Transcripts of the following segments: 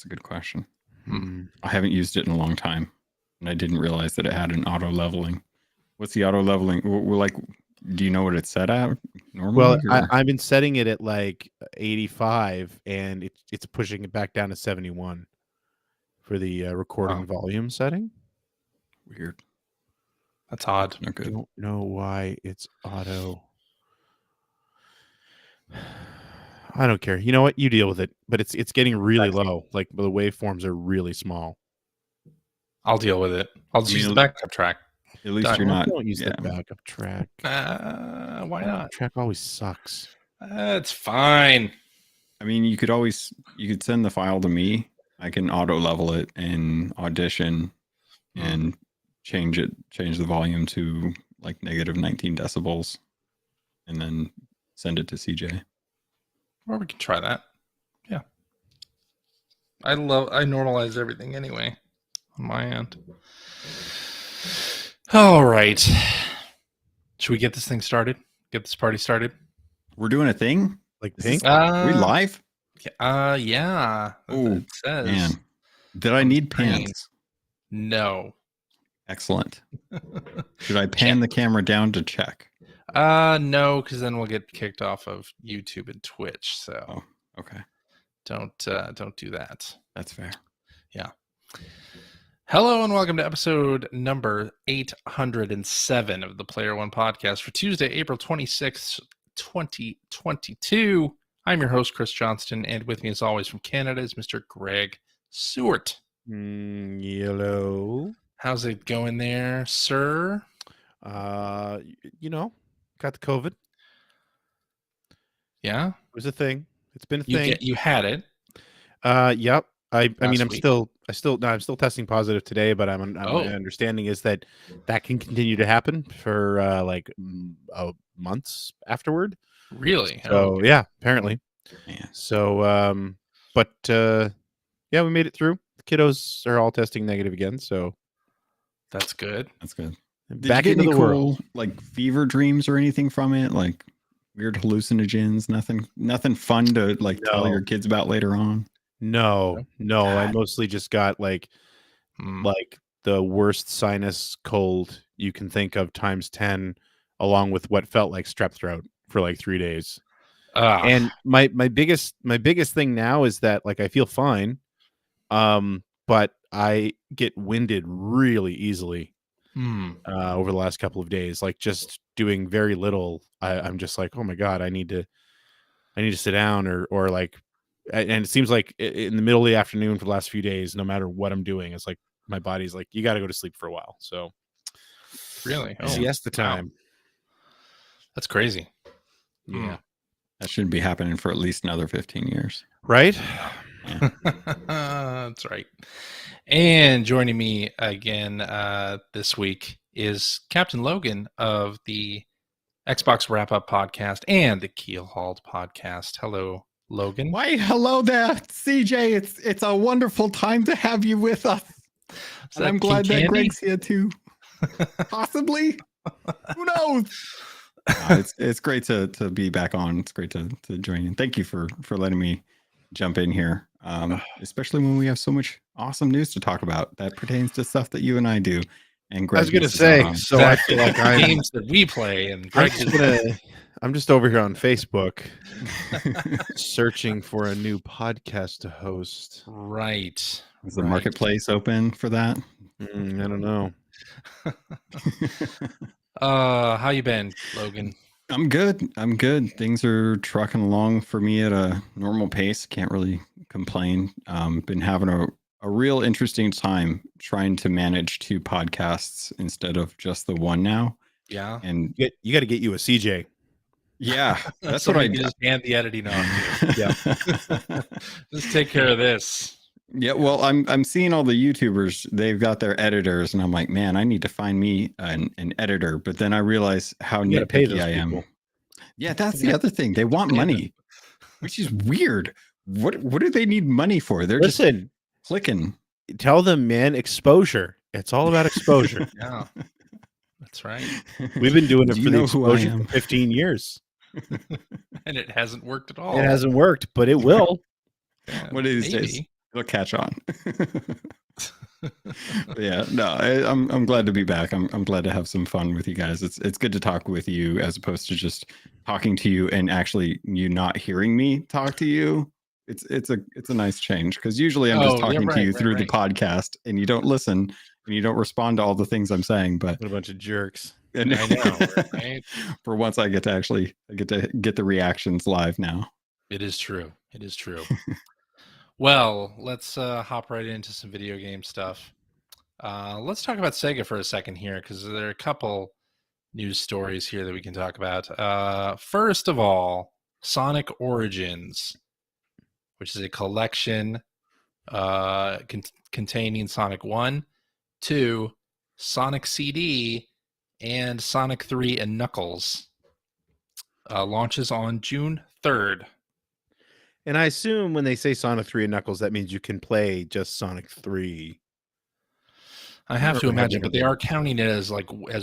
That's a good question. Hmm. I haven't used it in a long time, and I didn't realize that it had an auto leveling. What's the auto leveling? Like, do you know what it's set at normally? Well, I've been setting it at like 85, and it's pushing it back down to 71 for the recording volume setting. Weird. That's odd. Not I good. don't know why it's auto. I don't care. You know what? You deal with it. But it's getting really low. Like the waveforms are really small. I'll deal with it. I'll just use the backup track. At least you're not. Don't use the backup track. Why not? Track always sucks. It's fine. I mean, you could send the file to me. I can auto level it in Audition and change the volume to like negative 19 decibels and then send it to CJ. Or we can try that. Yeah. I normalize everything anyway on my end. All right. Should we get this thing started? Get this party started? We're doing a thing? Like Pink? Are we live? Yeah. Oh, it says. Man. Did I need pants? No. Excellent. Should I pan the camera down to check? No, because then we'll get kicked off of YouTube and Twitch. So okay. Don't do that. That's fair. Yeah. Hello and welcome to episode number 807 of the Player One podcast for Tuesday, April 26th, 2022. I'm your host, Chris Johnston, and with me as always from Canada is Mr. Greg Seward. Hello. How's it going there, sir? Got the COVID. Yeah? It was a thing. It's been a thing. You had it. Yep. I mean, I'm week. still testing positive today, but my understanding is that can continue to happen for months afterward. Really? So okay. yeah, apparently. Yeah. So, we made it through. The kiddos are all testing negative again. So that's good. That's good. Did Back you get into any the cool world. like fever dreams or anything from it? Like weird hallucinogens? Nothing fun to tell your kids about later on? No. I mostly just got like the worst sinus cold you can think of times 10, along with what felt like strep throat for like 3 days. And my biggest thing now is that I feel fine, but I get winded really easily over the last couple of days. Like just doing very little, I'm just like, oh my god, I need to sit down or like. And it seems like in the middle of the afternoon for the last few days, no matter what I'm doing, it's like my body's like, you got to go to sleep for a while. So really, siesta time. Wow. That's crazy. Yeah, that shouldn't be happening for at least another 15 years, right? Yeah. That's right. And joining me again this week is Captain Logan of the Xbox Wrap Up podcast and the Keelhauled podcast. Hello, Logan. Why, hello there, CJ. It's a wonderful time to have you with us. And I'm glad that Greg's here too. Possibly. Who knows? It's great to be back on. It's great to join in. Thank you for letting me jump in here. Especially when we have so much awesome news to talk about that pertains to stuff that you and I do. And Greg, I was going to say, so I feel like I'm games that we play, and Greg I'm just over here on Facebook searching for a new podcast to host. Right. Is the marketplace open for that? I don't know. How you been, Logan? I'm good. Things are trucking along for me at a normal pace. Can't really complain. Been having a real interesting time trying to manage 2 podcasts instead of just the one now. Yeah. And you got to get you a CJ. Yeah, that's what I just hand the editing off. Yeah. Just take care of this. Yeah, well, I'm seeing all the YouTubers, they've got their editors, and I'm like, man, I need to find me an editor. But then I realize how nitpicky I am. People. Yeah, that's the other thing. They want money, which is weird. What do they need money for? They're just clicking. Tell them, man, exposure. It's all about exposure. Yeah, that's right. We've been doing it for the exposure for 15 years. And it hasn't worked at all. It hasn't worked, but it will. What is this? It'll catch on. Yeah, no, I'm glad to be back. I'm glad to have some fun with you guys. It's good to talk with you as opposed to just talking to you and actually you not hearing me talk to you. It's a nice change because usually I'm just talking to you through the podcast and you don't listen and you don't respond to all the things I'm saying. But What a bunch of jerks. and I know, right? For once, I get to get the reactions live now. It is true. It is true. Well, let's hop right into some video game stuff. Let's talk about Sega for a second here, because there are a couple news stories here that we can talk about. First of all, Sonic Origins, which is a collection containing Sonic 1, 2, Sonic CD, and Sonic 3 and Knuckles. Launches on June 3rd. And I assume when they say Sonic 3 and Knuckles, that means you can play just Sonic 3. I have to imagine, but they are counting it as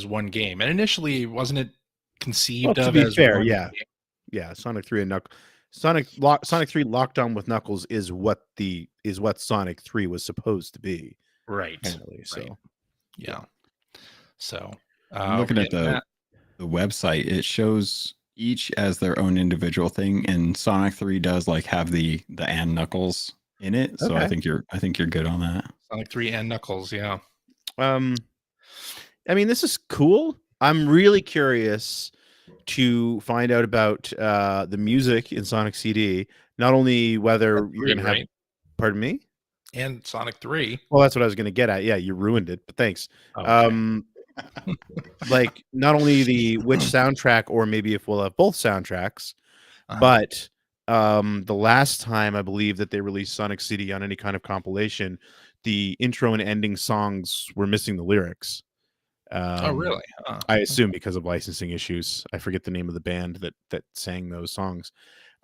one game. And initially, wasn't it conceived of as fair, one yeah. game? Yeah, Sonic 3 and Knuckles. Sonic 3 locked on with Knuckles is what Sonic 3 was supposed to be. Right. Apparently, so right. Yeah. So I'm looking at the website. It shows each as their own individual thing, and Sonic 3 does have the and Knuckles in it. So okay. I think you're good on that. Sonic 3 and Knuckles, yeah. I mean, this is cool. I'm really curious to find out about the music in Sonic CD. Not only whether you're going to have, pardon me, and Sonic 3. Well, that's what I was going to get at. Yeah, you ruined it, but thanks. Okay. Not only which soundtrack, or maybe if we'll have both soundtracks, but the last time I believe that they released Sonic CD on any kind of compilation, the intro and ending songs were missing the lyrics. Oh, really? I assume because of licensing issues. I forget the name of the band that sang those songs.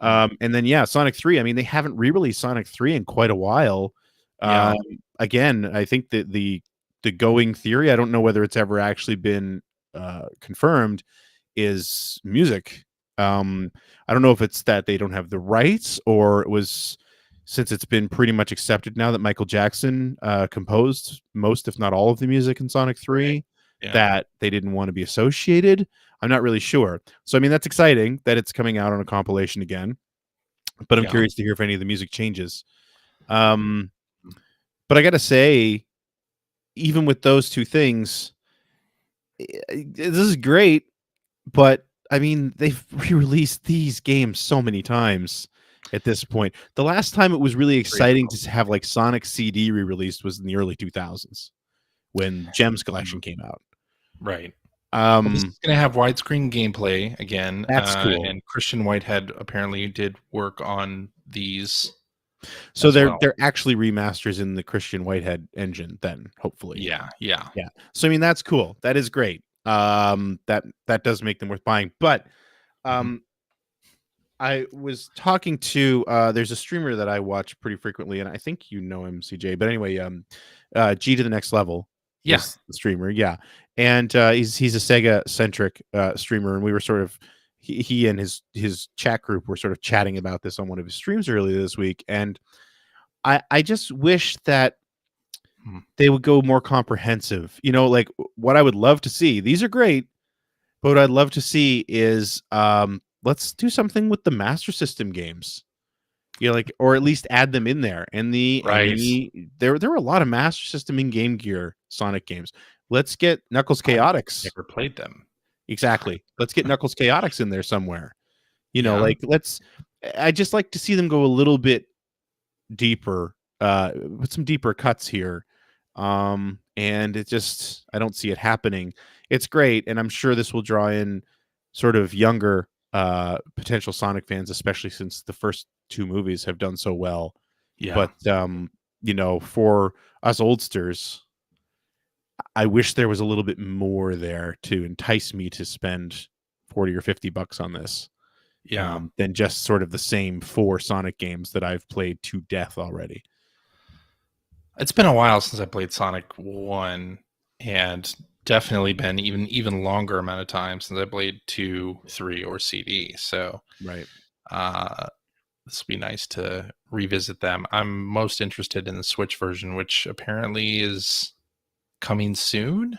And then Sonic 3. I mean, they haven't re-released Sonic 3 in quite a while. Again, I think that the going theory, I don't know whether it's ever actually been confirmed, is music. I don't know if it's that they don't have the rights, or it was since it's been pretty much accepted now that Michael Jackson composed most, if not all, of the music in Sonic 3, that they didn't want to be associated. I'm not really sure. So, I mean, that's exciting that it's coming out on a compilation again, but I'm curious to hear if any of the music changes. But I got to say, even with those two things, this is great, but I mean, they've re-released these games so many times at this point. The last time it was really exciting to have Sonic CD re-released was in the early 2000s when Gems Collection came out. Right. This is going to have widescreen gameplay again. That's cool. And Christian Whitehead apparently did work on these. So they're actually remasters in the Christian Whitehead engine then, hopefully. Yeah. So I mean, that's cool. That is great. That does make them worth buying. But I was talking to there's a streamer that I watch pretty frequently, and I think you know him, CJ. But anyway, G to the Next Level. Yes, the streamer. Yeah, and he's a Sega centric streamer, and we were sort of he and his chat group were sort of chatting about this on one of his streams earlier this week, and I just wish that they would go more comprehensive. You know, what I would love to see. These are great, but what I'd love to see is let's do something with the Master System games. Or at least add them in there. And there were a lot of Master System and Game Gear Sonic games. Let's get Knuckles Chaotix. Never played them. Exactly. Let's get Knuckles Chaotix in there somewhere. I just like to see them go a little bit deeper, with some deeper cuts here. And I don't see it happening. It's great, and I'm sure this will draw in sort of younger potential Sonic fans, especially since the first two movies have done so well. But for us oldsters, I wish there was a little bit more there to entice me to spend $40 or $50 on this. Than just sort of the same 4 Sonic games that I've played to death already. It's been a while since I played Sonic 1, and definitely been even longer amount of time since I played 2, 3, or CD. So right. this will be nice to revisit them. I'm most interested in the Switch version, which apparently is coming soon.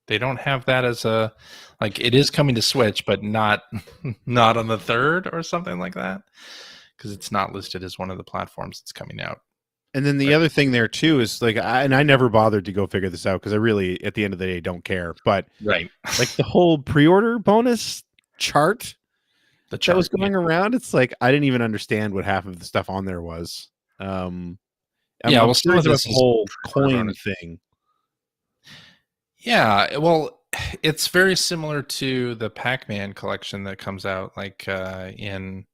They don't have that as a, like, it is coming to Switch, but not on the 3rd or something like that, because it's not listed as one of the platforms that's coming out. And then the other thing there too is like, I never bothered to go figure this out because I really, at the end of the day, don't care. But right, like the whole pre-order bonus chart that was going around, it's like I didn't even understand what half of the stuff on there was. I'm curious about the whole coin thing. Yeah, well, it's very similar to the Pac-Man collection that comes out like in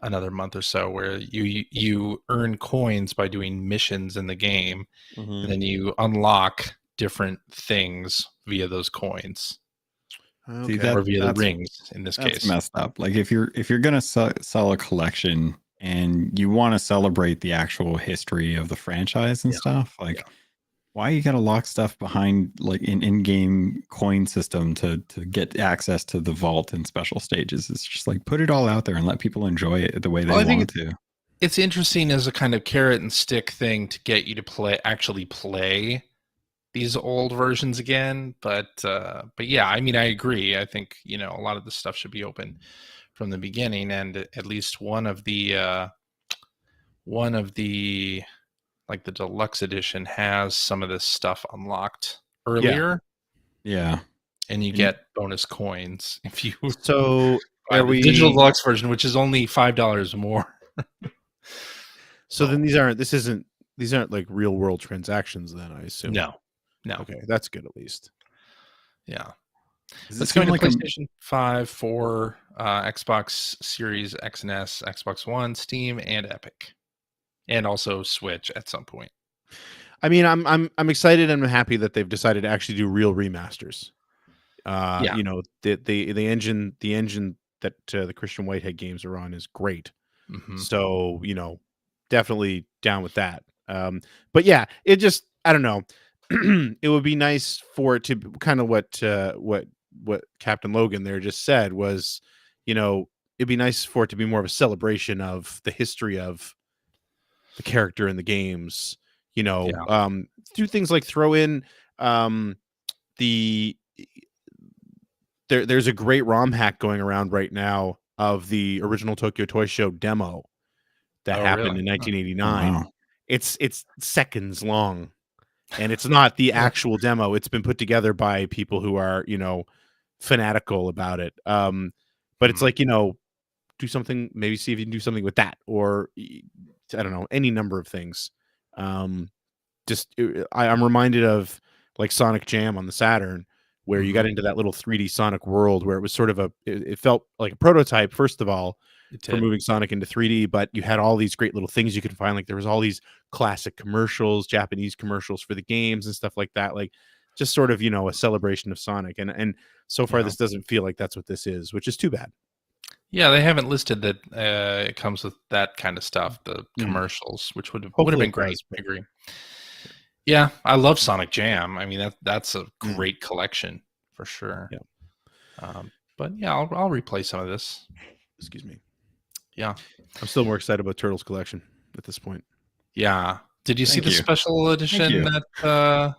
another month or so, where you earn coins by doing missions in the game, and then you unlock different things via those coins. Okay. Or via the rings in this case. That's messed up. Like if you're gonna sell a collection and you want to celebrate the actual history of the franchise and stuff, like why you gotta lock stuff behind like an in-game coin system to get access to the vault and special stages? It's just like put it all out there and let people enjoy it the way they want to. It's interesting as a kind of carrot and stick thing to get you to actually play these old versions again, but yeah, I mean, I agree. I think, you know, a lot of this stuff should be open from the beginning, and at least one of the like the deluxe edition has some of this stuff unlocked earlier. Yeah. And you get bonus coins if you so buy the digital deluxe version, which is only $5 more. So then these aren't like real world transactions then, I assume. No. Okay, that's good at least. Yeah. It's going to PlayStation 5, 4, Xbox Series X and S, Xbox One, Steam, and Epic, and also Switch at some point. I mean, I'm excited and I'm happy that they've decided to actually do real remasters. You know, the engine that the Christian Whitehead games are on is great. So, you know, definitely down with that. But yeah, it just, I don't know. It would be nice for it to kind of what Captain Logan there just said was, you know, it'd be nice for it to be more of a celebration of the history of the character in the games, you know, do things like throw in there's a great ROM hack going around right now of the original Tokyo Toy Show demo that happened in 1989. Oh, wow. It's seconds long. And it's not the actual demo. It's been put together by people who are, you know, fanatical about it. But it's like, you know, do something, maybe see if you can do something with that, or I don't know, any number of things. I'm reminded of like Sonic Jam on the Saturn, where you got into that little 3D Sonic world where it was sort of it felt like a prototype, first of all, for moving Sonic into 3D, but you had all these great little things you could find. Like there was all these classic commercials, Japanese commercials for the games and stuff like that. Like just sort of, you know, a celebration of Sonic. And so far this doesn't feel like that's what this is, which is too bad. Yeah, they haven't listed that it comes with that kind of stuff, the commercials, which would have been great. I agree. Yeah, I love Sonic Jam. I mean, that's a great collection for sure. Yeah. But yeah, I'll replay some of this. Excuse me. Yeah. I'm still more excited about Turtles collection at this point. Yeah. Did you see the special edition that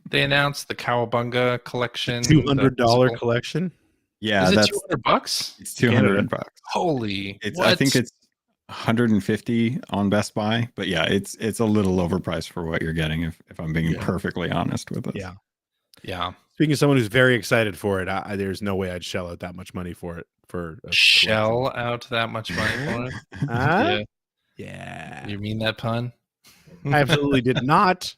they announced, the Cowabunga collection? $200 collection? Yeah, is it $200? It's $200. Holy! I think it's $150 on Best Buy, but yeah, it's a little overpriced for what you're getting. If I'm being perfectly honest with it. Yeah. Speaking of someone who's very excited for it, there's no way I'd shell out that much money for it. Shell out that much money for it? Yeah. You mean that pun? I absolutely did not.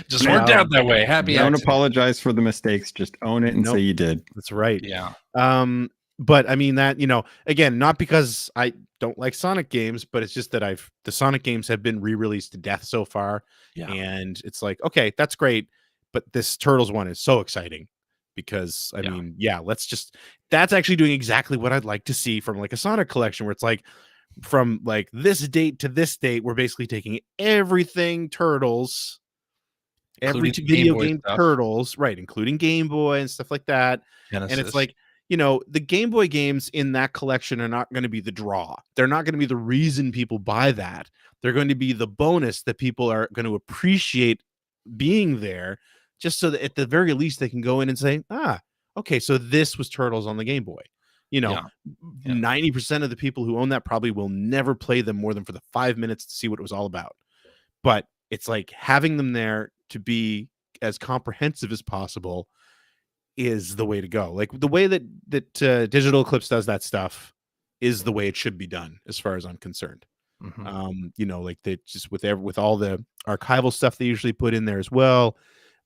Just worked out that way. Happy. Don't apologize for the mistakes. Just own it and say you did. That's right. Yeah. But I mean that, you know, again, not because I don't like Sonic games, but it's just that the Sonic games have been re-released to death so far. Yeah. And it's like, okay, that's great. But this Turtles one is so exciting because I mean, that's actually doing exactly what I'd like to see from like a Sonic collection, where it's like from like this date to this date, we're basically taking everything Turtles, every video game Turtles, right, including Game Boy and stuff like that. Genesis. And it's like, the Game Boy games in that collection are not going to be the draw. They're not going to be the reason people buy that. They're going to be the bonus that people are going to appreciate being there, just so that at the very least they can go in and say, okay, so this was Turtles on the Game Boy. 90% of the people who own that probably will never play them more than for the 5 minutes to see what it was all about. But it's like having them there to be as comprehensive as possible is the way to go. Like the way that Digital Eclipse does that stuff is the way it should be done, as far as I'm concerned. Like they just with all the archival stuff they usually put in there as well.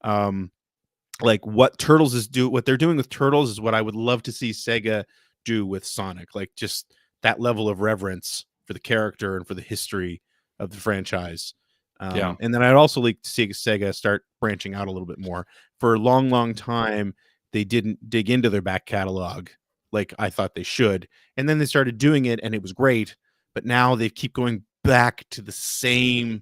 Like what they're doing with Turtles is what I would love to see Sega do with Sonic. Like just that level of reverence for the character and for the history of the franchise. And then I'd also like to see Sega start branching out a little bit more. For a long time, they didn't dig into their back catalog like I thought they should. And then they started doing it and it was great. But now they keep going back to the same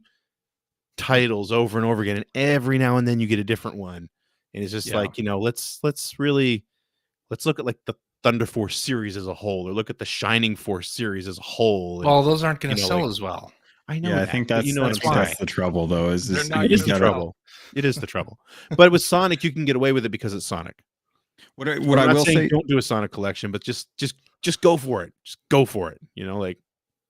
titles over and over again. And every now and then you get a different one. And it's just like, let's look at like the Thunder Force series as a whole, or look at the Shining Force series as a whole. Well, those aren't going to sell as well. I know. Yeah, I think that's the trouble, though. It is the trouble. It is the trouble. But with Sonic, you can get away with it because it's Sonic. What I will say, don't do a Sonic collection, but just go for it. Just go for it.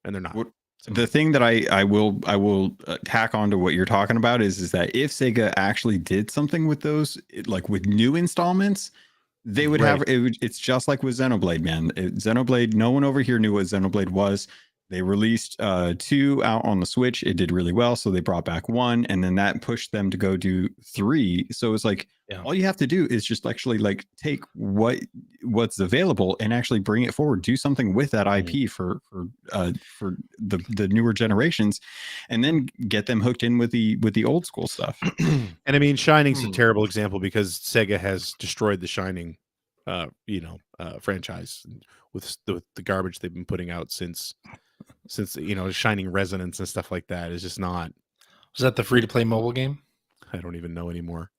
And they're not. The thing that I will tack on to what you're talking about is that if Sega actually did something with those, like with new installments, they would have it. It's just like with Xenoblade, man. Xenoblade, no one over here knew what Xenoblade was. They released 2 out on the Switch. It did really well, so they brought back 1, and then that pushed them to go do 3. So it's like all you have to do is just actually like take what's available and actually bring it forward. Do something with that IP for the newer generations, and then get them hooked in with the old school stuff. And I mean, Shining's a terrible example because Sega has destroyed the Shining, franchise with the garbage they've been putting out since Shining Resonance and stuff like that is just not. Was that the free-to-play mobile game? I don't even know anymore.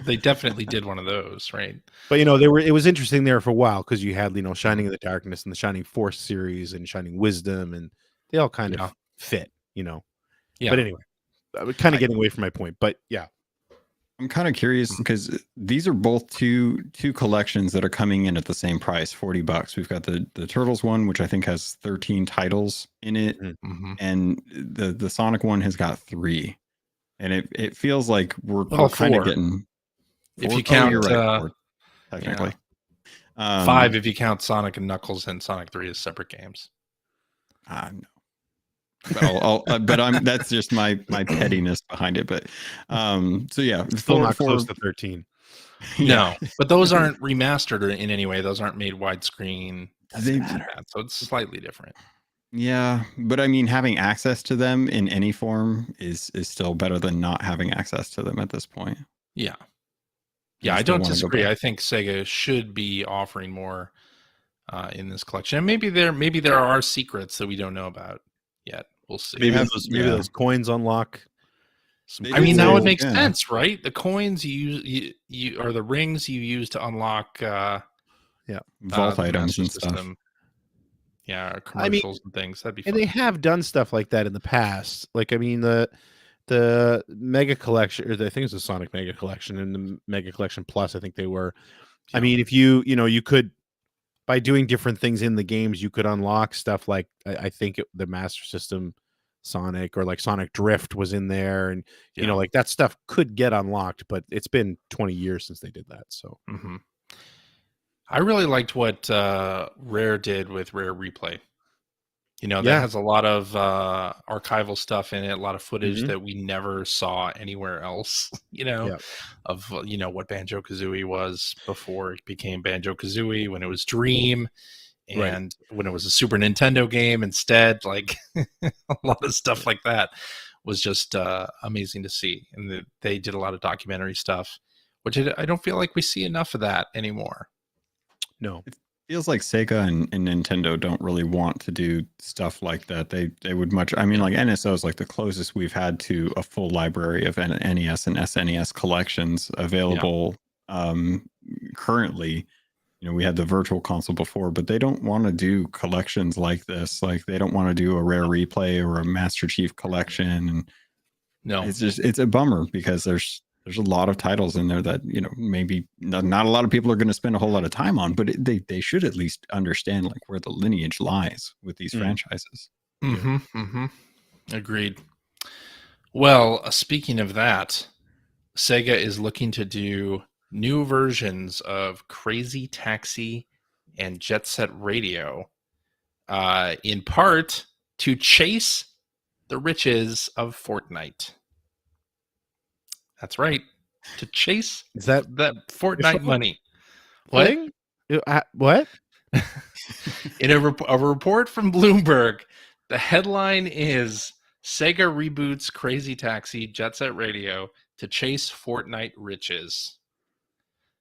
They definitely did one of those, right? But it was interesting there for a while because you had Shining in the Darkness and the Shining Force series and Shining Wisdom, and they all kind of fit, Yeah. But anyway, I'm kind of getting away from my point. But yeah. I'm kind of curious because these are both two collections that are coming in at the same price, $40. We've got the Turtles one, which I think has 13 titles in it, and the Sonic one has got 3. And it feels like we're kind of getting. If you count, technically, 5 if you count Sonic and Knuckles and Sonic 3 as separate games. No. But that's just my pettiness behind it. But so yeah, still not close to 13. No, but those aren't remastered in any way. Those aren't made widescreen. So it's slightly different. Yeah, but I mean, having access to them in any form is still better than not having access to them at this point. Yeah, I don't disagree. I think Sega should be offering more in this collection, and maybe there are secrets that we don't know about yet. We'll see. Maybe those coins unlock. I mean, that would make sense, right? The coins you or the rings you use to unlock, vault items and stuff. Yeah, commercials and things. That'd be fun. And they have done stuff like that in the past. Like, I mean, the Mega Collection, or I think it's the Sonic Mega Collection and the Mega Collection Plus. I think they were. Yeah. I mean, if you could. By doing different things in the games, you could unlock stuff like I think the Master System Sonic or like Sonic Drift was in there, and like that stuff could get unlocked. But it's been 20 years since they did that. So I really liked what Rare did with Rare Replay. That has a lot of archival stuff in it, a lot of footage that we never saw anywhere else, of, what Banjo-Kazooie was before it became Banjo-Kazooie, when it was Dream, and when it was a Super Nintendo game instead, like a lot of stuff like that was just amazing to see. And they did a lot of documentary stuff, which I don't feel like we see enough of that anymore. No. Feels like Sega and Nintendo don't really want to do stuff like that. They would much. I mean, like NSO is like the closest we've had to a full library of NES and SNES collections available currently. we had the virtual console before, but they don't want to do collections like this. Like they don't want to do a rare replay or a Master Chief collection. And No, it's a bummer because there's a lot of titles in there that, maybe not a lot of people are going to spend a whole lot of time on, but they should at least understand like where the lineage lies with these franchises. Mm-hmm, mm-hmm. Agreed. Well, speaking of that, Sega is looking to do new versions of Crazy Taxi and Jet Set Radio, in part to chase the riches of Fortnite. That's right, to chase Is that Fortnite money. thing? What? In a report from Bloomberg, the headline is Sega reboots Crazy Taxi Jet Set Radio to chase Fortnite riches.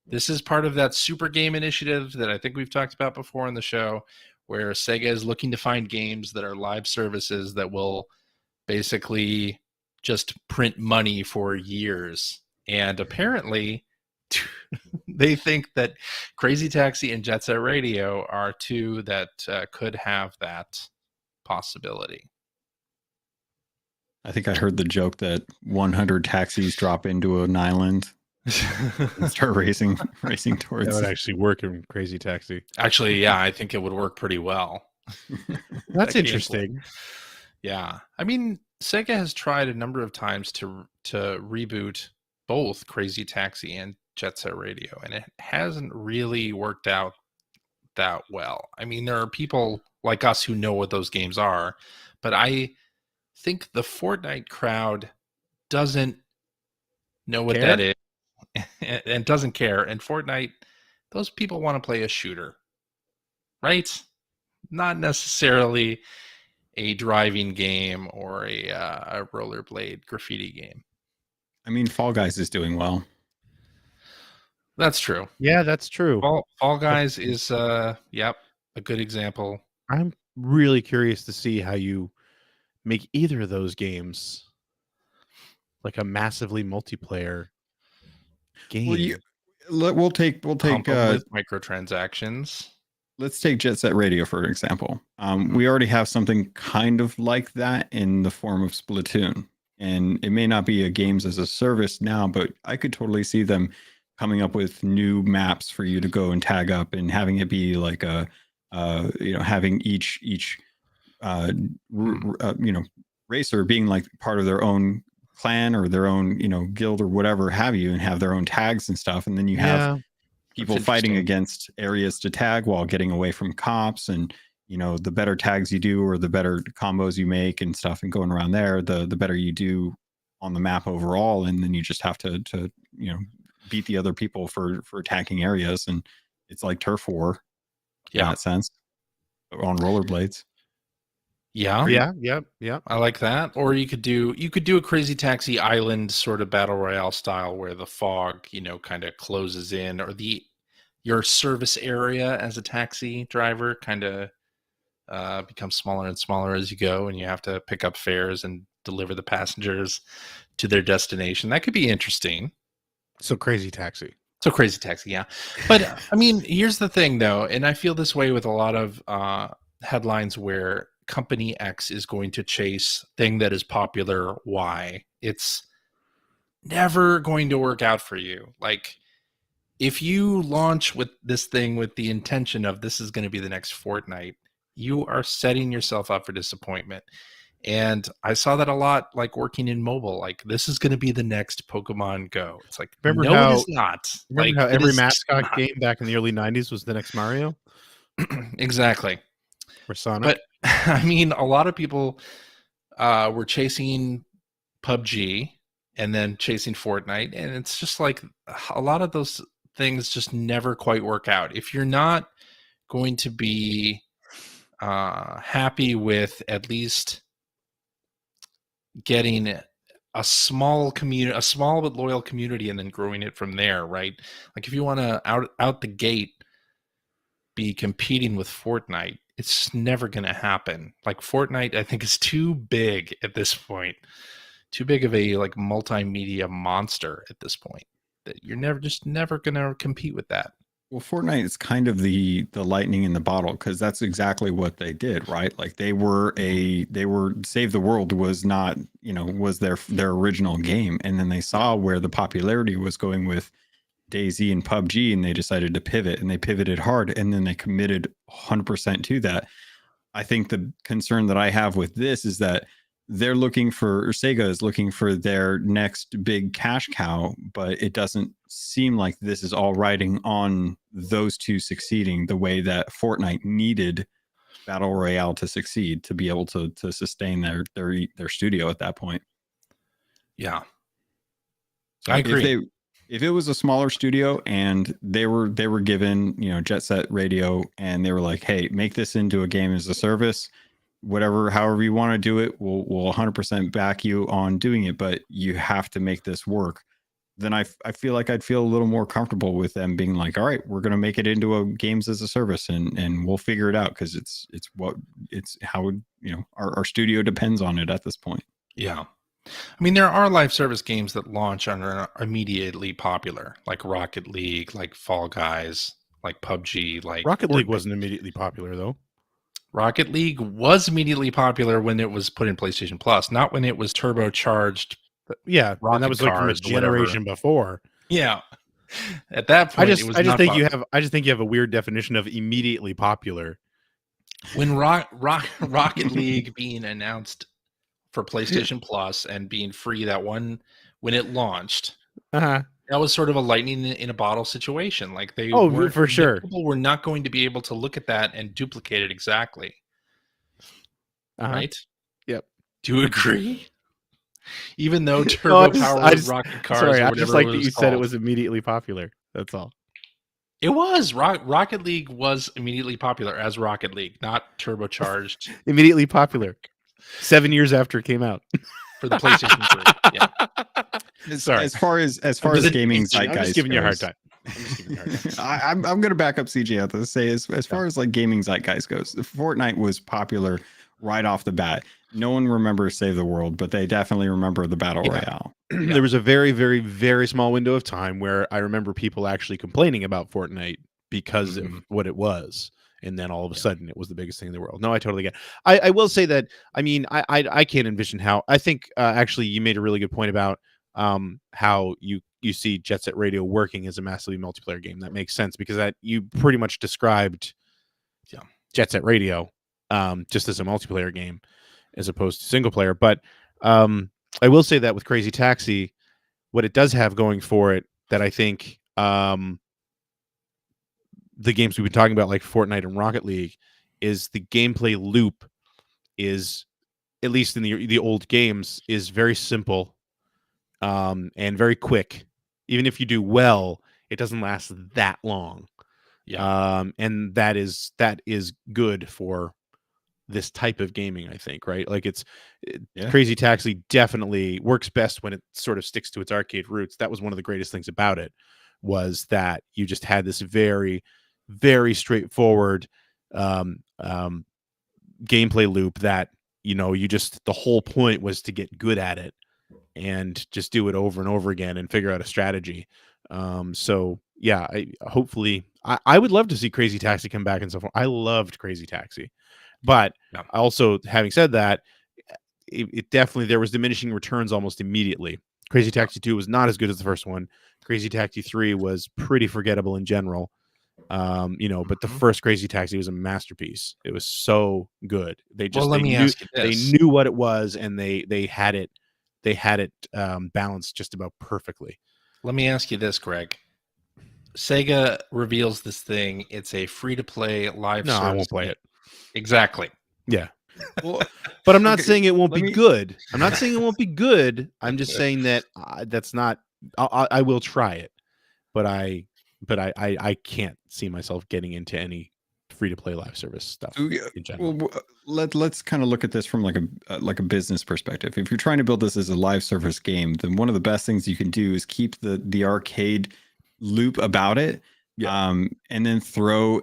This is part of that super game initiative that I think we've talked about before on the show, where Sega is looking to find games that are live services that will basically just print money for years. And apparently, they think that Crazy Taxi and Jet Set Radio are two that could have that possibility. I think I heard the joke that 100 taxis drop into an island and start racing towards. That would actually work in Crazy Taxi. Actually, yeah, I think it would work pretty well. That's interesting. Yeah, I mean, Sega has tried a number of times to reboot both Crazy Taxi and Jet Set Radio, and it hasn't really worked out that well. I mean, there are people like us who know what those games are, but I think the Fortnite crowd doesn't know what that is and doesn't care. And Fortnite, those people want to play a shooter, right? Not necessarily a driving game or a rollerblade graffiti game. I mean, Fall Guys is doing well. That's true. Yeah, that's true. Fall Guys is a good example. I'm really curious to see how you make either of those games like a massively multiplayer game. Well, we'll take with microtransactions. Let's take Jet Set Radio for example. We already have something kind of like that in the form of Splatoon, and it may not be a games as a service now, but I could totally see them coming up with new maps for you to go and tag up, and having it be like a having each racer being like part of their own clan or their own guild or whatever have you, and have their own tags and stuff, and then you have people fighting against areas to tag while getting away from cops, and the better tags you do or the better combos you make and stuff, and going around there, the better you do on the map overall, and then you just have to beat the other people for attacking areas, and it's like turf war in that sense on rollerblades. Yeah. Yep. I like that. Or you could do a Crazy Taxi Island sort of battle royale style, where the fog, kind of closes in, or your service area as a taxi driver kind of becomes smaller and smaller as you go, and you have to pick up fares and deliver the passengers to their destination. That could be interesting. So Crazy Taxi, yeah. But I mean, here's the thing though, and I feel this way with a lot of headlines where company X is going to chase thing that is popular Y. It's never going to work out for you. Like, if you launch with this thing with the intention of this is going to be the next Fortnite, you are setting yourself up for disappointment. And I saw that a lot, like working in mobile. Like, this is going to be the next Pokemon Go. It's like, it is not. Remember how every mascot game back in the early 90s was the next Mario? Exactly. Or Sonic. But I mean, a lot of people were chasing PUBG and then chasing Fortnite. And it's just like a lot of those things just never quite work out. If you're not going to be happy with at least getting a small community, a small but loyal community, and then growing it from there, right? Like, if you want to out the gate be competing with Fortnite, it's never going to happen. Like, Fortnite, I think, is too big at this point, too big of a like multimedia monster at this point, that you're never going to compete with that. Well, Fortnite is kind of the lightning in the bottle because that's exactly what they did, right? Like they were Save the World was not, was their original game, and then they saw where the popularity was going with DayZ and PUBG, and they decided to pivot, and they pivoted hard, and then they committed 100% to that. I think the concern that I have with this is that Sega is looking for their next big cash cow, but it doesn't seem like this is all riding on those two succeeding the way that Fortnite needed Battle Royale to succeed to be able to sustain their studio at that point. Yeah. So I agree. If it was a smaller studio and they were given, Jet Set Radio, and they were like, hey, make this into a game as a service, however you want to do it, we'll 100% back you on doing it, but you have to make this work. Then I feel like I'd feel a little more comfortable with them being like, all right, we're going to make it into a games as a service, and we'll figure it out because it's how, our studio depends on it at this point. Yeah. I mean, there are live service games that launch and are immediately popular, like Rocket League, like Fall Guys, like PUBG, like Rocket League wasn't immediately popular though. Rocket League was immediately popular when it was put in PlayStation Plus, not when it was turbocharged. Yeah, and that was like from a generation before. Yeah, at that point, I just think you have a weird definition of immediately popular. When Rocket League being announced for PlayStation Plus and being free when it launched, that was sort of a lightning in a bottle situation. Like for sure, people were not going to be able to look at that and duplicate it exactly. Right? Yep. Do you agree? Even though turbo-powered rocket cars. Sorry, I just like that you said it was immediately popular. That's all. It was. Rocket League was immediately popular as Rocket League, not turbocharged. Immediately popular. 7 years after it came out. For the PlayStation 3. Yeah. Sorry. As far as gaming zeitgeist, I'm just giving you a hard time. I'm going to back up CJ to say as far as like gaming zeitgeist goes, Fortnite was popular right off the bat. No one remembers Save the World, but they definitely remember the Battle Royale. There was a very, very, very small window of time where I remember people actually complaining about Fortnite because of what it was. And then all of a sudden it was the biggest thing in the world. No, I totally get it. I will say that, I mean, I can't envision how. I think actually you made a really good point about how you see Jet Set Radio working as a massively multiplayer game. That makes sense because that you pretty much described Jet Set Radio just as a multiplayer game as opposed to single player. But I will say that with Crazy Taxi, what it does have going for it that I think the games we've been talking about, like Fortnite and Rocket League, is the gameplay loop is, at least in the old games, is very simple and very quick. Even if you do well, it doesn't last that long. Yeah. And that is good for this type of gaming, I think, right? Like Crazy Taxi definitely works best when it sort of sticks to its arcade roots. That was one of the greatest things about it, was that you just had this very, very straightforward gameplay loop that, the whole point was to get good at it and just do it over and over again and figure out a strategy. So yeah, I would love to see Crazy Taxi come back and so forth. I loved Crazy Taxi. But also, having said that, it definitely, there was diminishing returns almost immediately. Crazy Taxi 2 was not as good as the first one. Crazy Taxi 3 was pretty forgettable in general. But the first Crazy Taxi was a masterpiece. It was so good. They knew what it was, and they had it balanced just about perfectly. Let me ask you this, Greg. Sega reveals this thing. It's a free-to-play live service. No, I won't play it. Exactly. Yeah. Well, but I'm not saying it won't be good. I'm not saying it won't be good. I'm just saying that that's not. I will try it, but I can't see myself getting into any free-to-play live service stuff in general. Well, let's kind of look at this from like a business perspective. If you're trying to build this as a live service game, then one of the best things you can do is keep the arcade loop about it, And then throw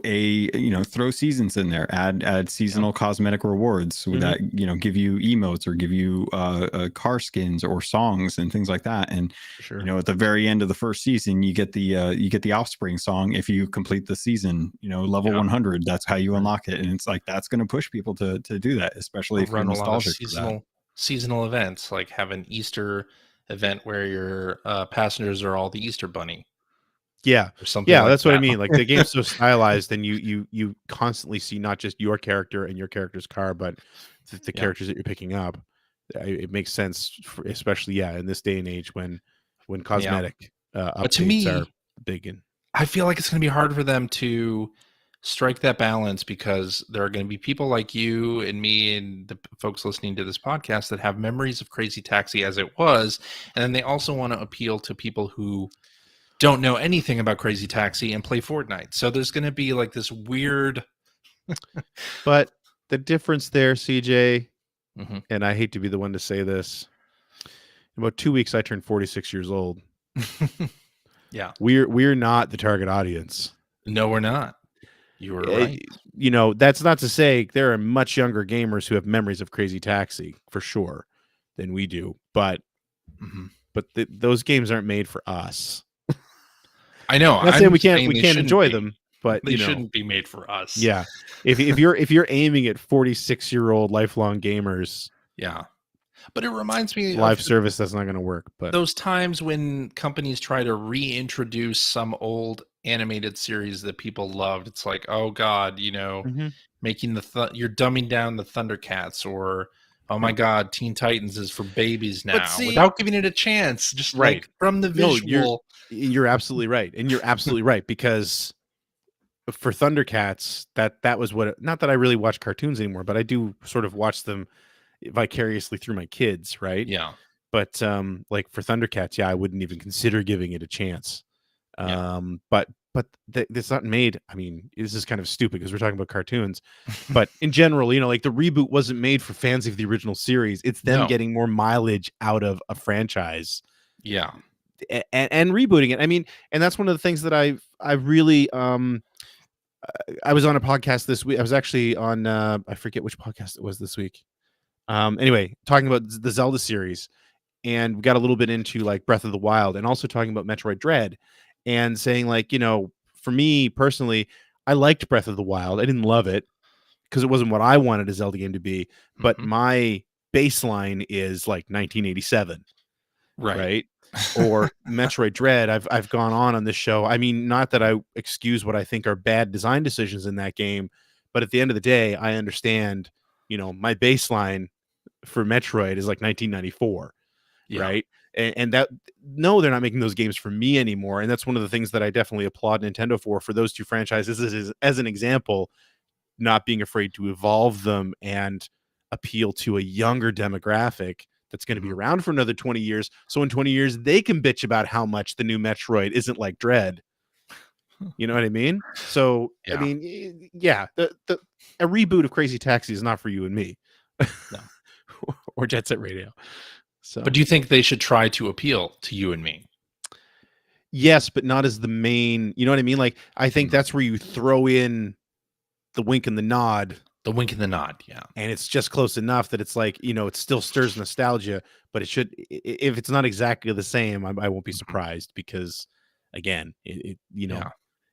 seasons in there, add seasonal cosmetic rewards so that, give you emotes or give you car skins or songs and things like that. And, at the very end of the first season, you get the Offspring song. If you complete the season, level 100, that's how you unlock it. And it's like, that's going to push people to do that, especially if you're nostalgic for that. Seasonal events, like have an Easter event where your passengers are all the Easter bunny. Yeah. Or something yeah, like that's what I that. mean. Like the game's so stylized, and you constantly see not just your character and your character's car, but the characters that you're picking up. It makes sense, especially in this day and age when cosmetic updates to me, are big. And I feel like it's going to be hard for them to strike that balance, because there are going to be people like you and me and the folks listening to this podcast that have memories of Crazy Taxi as it was, and then they also want to appeal to people who don't know anything about Crazy Taxi and play Fortnite. So there's going to be like this weird. But the difference there, CJ, and I hate to be the one to say this, in about 2 weeks I turned 46 years old. Yeah, we're not the target audience. No, we're not. You were right. That's not to say there are much younger gamers who have memories of Crazy Taxi for sure than we do, but those games aren't made for us. I know. I'm saying we can't enjoy them, but they shouldn't be made for us. Yeah, if you're aiming at 46-year-old lifelong gamers, but it reminds me live service that's not going to work. But those times when companies try to reintroduce some old animated series that people loved, it's like, oh god, making you're dumbing down the Thundercats, or oh my god, Teen Titans is for babies now, without giving it a chance, just like from the visual. You're absolutely right, and you're absolutely right, because for Thundercats, that was what. Not that I really watch cartoons anymore, but I do sort of watch them vicariously through my kids, right? Yeah. But like for Thundercats, I wouldn't even consider giving it a chance. But it's not made. I mean, this is kind of stupid because we're talking about cartoons, but in general, like the reboot wasn't made for fans of the original series. It's them getting more mileage out of a franchise. Yeah. And rebooting it. I mean, and that's one of the things that I've really I was on a podcast this week. I was actually on I forget which podcast it was this week. Anyway, talking about the Zelda series, and we got a little bit into like Breath of the Wild, and also talking about Metroid Dread, and saying like, for me personally, I liked Breath of the Wild. I didn't love it because it wasn't what I wanted a Zelda game to be, but my baseline is like 1987. Right. Or Metroid Dread. I've gone on this show. I mean, not that I excuse what I think are bad design decisions in that game, but at the end of the day, I understand, my baseline for Metroid is like 1994. Right. And that, no, they're not making those games for me anymore. And that's one of the things that I definitely applaud Nintendo for those two franchises is, as an example, not being afraid to evolve them and appeal to a younger demographic that's going to be around for another 20 years. So in 20 years, they can bitch about how much the new Metroid isn't like Dread. You know what I mean? So, I mean, a reboot of Crazy Taxi is not for you and me. No. Or Jet Set Radio. So, but do you think they should try to appeal to you and me? Yes, but not as the main, you know what I mean? Like, I think that's where you throw in the wink and the nod. The wink and the nod, yeah. And it's just close enough that it's like, it still stirs nostalgia, but it should, if it's not exactly the same, I won't be surprised, because again, if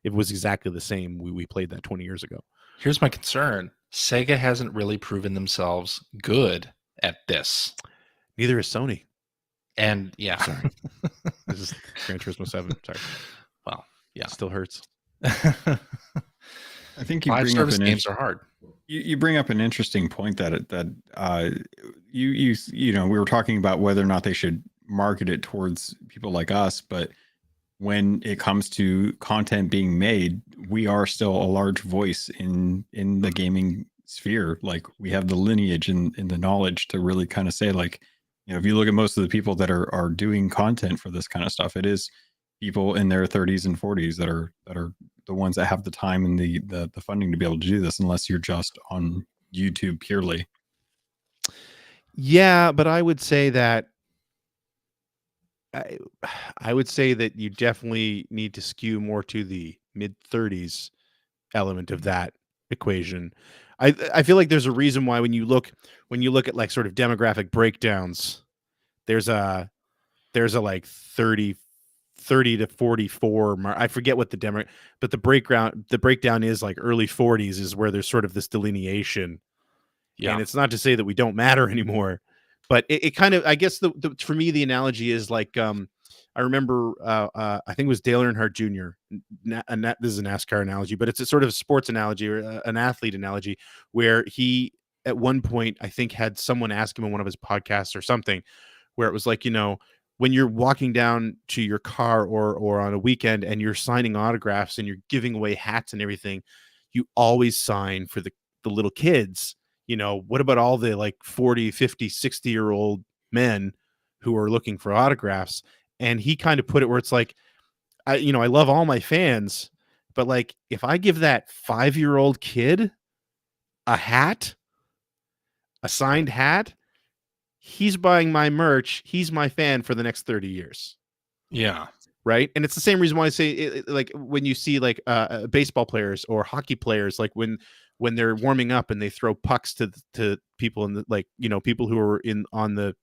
it was exactly the same, we played that 20 years ago. Here's my concern. Sega hasn't really proven themselves good at this. Neither is Sony. And sorry. This is Gran Turismo 7. Sorry. Well, it still hurts. I think you bring up games are hard. You bring up an interesting point that we were talking about whether or not they should market it towards people like us, but when it comes to content being made, we are still a large voice in the gaming sphere. Like, we have the lineage and the knowledge to really kind of say, like, if you look at most of the people that are doing content for this kind of stuff, it is people in their 30s and 40s that are the ones that have the time and the funding to be able to do this, unless you're just on YouTube purely. Yeah, but I would say that you definitely need to skew more to the mid-30s element of that equation. I feel like there's a reason why when you look at like sort of demographic breakdowns, there's a like 30 to 44 I forget what but the breakdown is like early 40s is where there's sort of this delineation. Yeah. And it's not to say that we don't matter anymore, but it kind of, I guess for me, the analogy is like, I remember, I think it was Dale Earnhardt Jr. This is a NASCAR analogy, but it's a sort of sports analogy or an athlete analogy where he, at one point, I think had someone ask him on one of his podcasts or something, where it was like, when you're walking down to your car or on a weekend and you're signing autographs and you're giving away hats and everything, you always sign for the little kids. What about all the like 40, 50, 60-year-old men who are looking for autographs? And he kind of put it where it's like, I love all my fans, but like, if I give that 5-year-old kid a signed hat, he's buying my merch. He's my fan for the next 30 years. Yeah. Right. And it's the same reason why I say like when you see like baseball players or hockey players, like when they're warming up and they throw pucks to people in the, like, people who are in the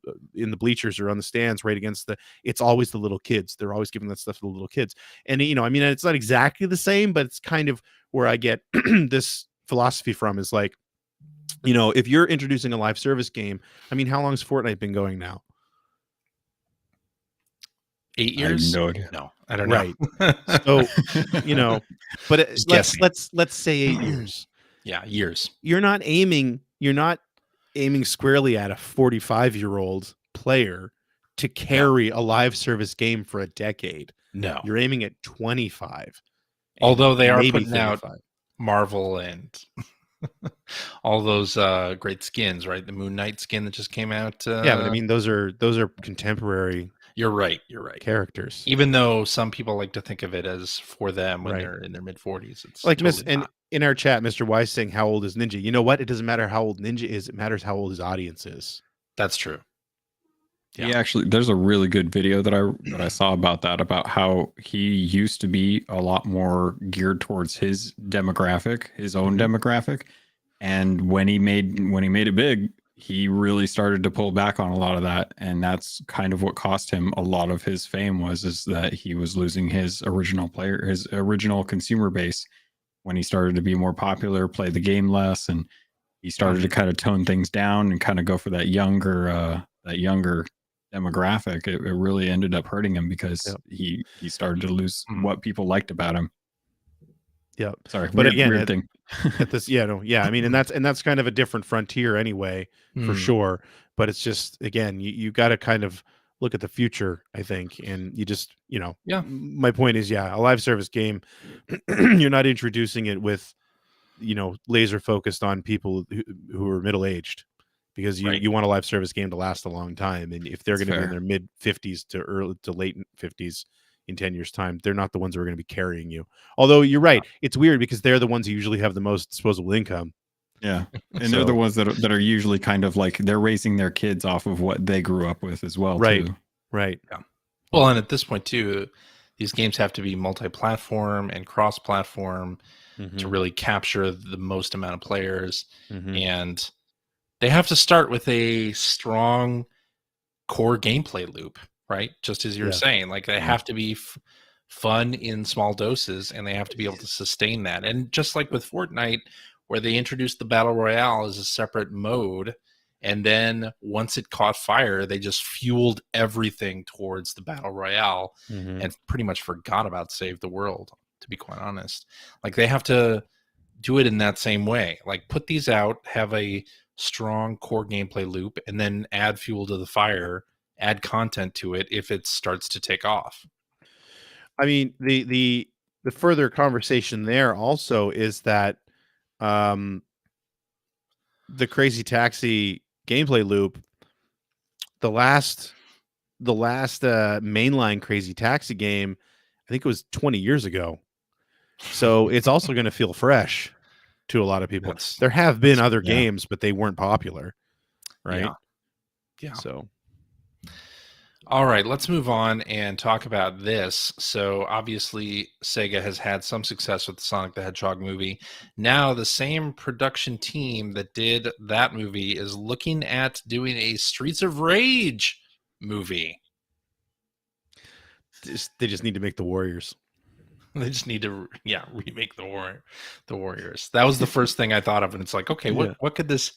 bleachers or on the stands right against it's always the little kids. They're always giving that stuff to the little kids. And, I mean, it's not exactly the same, but it's kind of where I get this philosophy from is like, if you're introducing a live service game, I mean, how long has Fortnite been going now? 8 years? No idea. No, I don't know. Right. So, but let's say 8 years. Yeah, years. You're not aiming squarely at a 45-year-old player to carry a live service game for a decade. No. You're aiming at 25. Although they are putting 35. out Marvel and all those great skins, right? The Moon Knight skin that just came out. Yeah, but I mean, those are contemporary. You're right. Characters. Even though some people like to think of it as for them when they're in their mid-40s. It's like totally and in our chat, Mr. Wise saying, how old is Ninja? You know what? It doesn't matter how old Ninja is. It matters how old his audience is. That's true. Yeah. He actually, there's a really good video that I saw about that, about how he used to be a lot more geared towards his demographic, his own demographic. And when he made it big, he really started to pull back on a lot of that. And that's kind of what cost him a lot of his fame, is that he was losing his original consumer base when he started to be more popular, play the game less, and he started to kind of tone things down and kind of go for that younger demographic. It really ended up hurting him because he started to lose what people liked about him. Yeah. Sorry. But weird, again, weird thing. At this, I mean, and that's kind of a different frontier anyway, for sure. But it's just, again, you got to kind of look at the future, I think. And you just, my point is, a live service game, you're not introducing it with, laser focused on people who are middle-aged, because you want a live service game to last a long time. And if they're going to be in their mid 50s to late 50s in 10 years time, they're not the ones who are going to be carrying you. Although you're right. It's weird because they're the ones who usually have the most disposable income. Yeah. And they're the ones that are usually kind of like, they're raising their kids off of what they grew up with as well. Right. Too. Right. Yeah. Well, and at this point too, these games have to be multi-platform and cross-platform to really capture the most amount of players. And they have to start with a strong core gameplay loop, right? Just as you were saying, like they have to be fun in small doses, and they have to be able to sustain that. And just like with Fortnite, where they introduced the Battle Royale as a separate mode, and then once it caught fire, they just fueled everything towards the Battle Royale and pretty much forgot about Save the World, to be quite honest. Like they have to do it in that same way. Like put these out, have a strong core gameplay loop, and then add fuel to the fire, add content to it if it starts to take off. I mean, the further conversation there also is that the Crazy Taxi gameplay loop, the last mainline Crazy Taxi game, I think it was 20 years ago. So it's also going to feel fresh to a lot of people. There have been other games, but they weren't popular, right? Yeah. So, All right, let's move on and talk about this. So, obviously, Sega has had some success with the Sonic the Hedgehog movie. Now, the same production team that did that movie is looking at doing a Streets of Rage movie. They just need to make the Warriors. They just need to, remake the Warriors. That was the first thing I thought of, and it's like, okay, what could this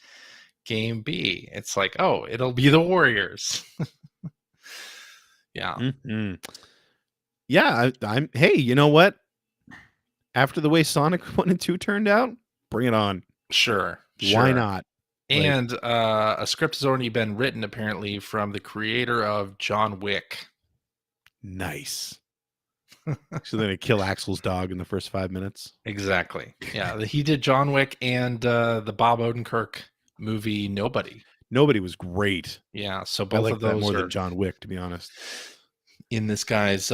game be? It's like, oh, it'll be the Warriors. Yeah. Mm-hmm. Yeah, I'm. Hey, you know what? After the way Sonic 1 and 2 turned out, bring it on. Sure. Why not? And a script has already been written, apparently, from the creator of John Wick. Nice. So they're going to kill Axel's dog in the first 5 minutes? Exactly. Yeah, he did John Wick and the Bob Odenkirk movie Nobody. Nobody was great. Yeah, so both of those more are than John Wick, to be honest. In this guy's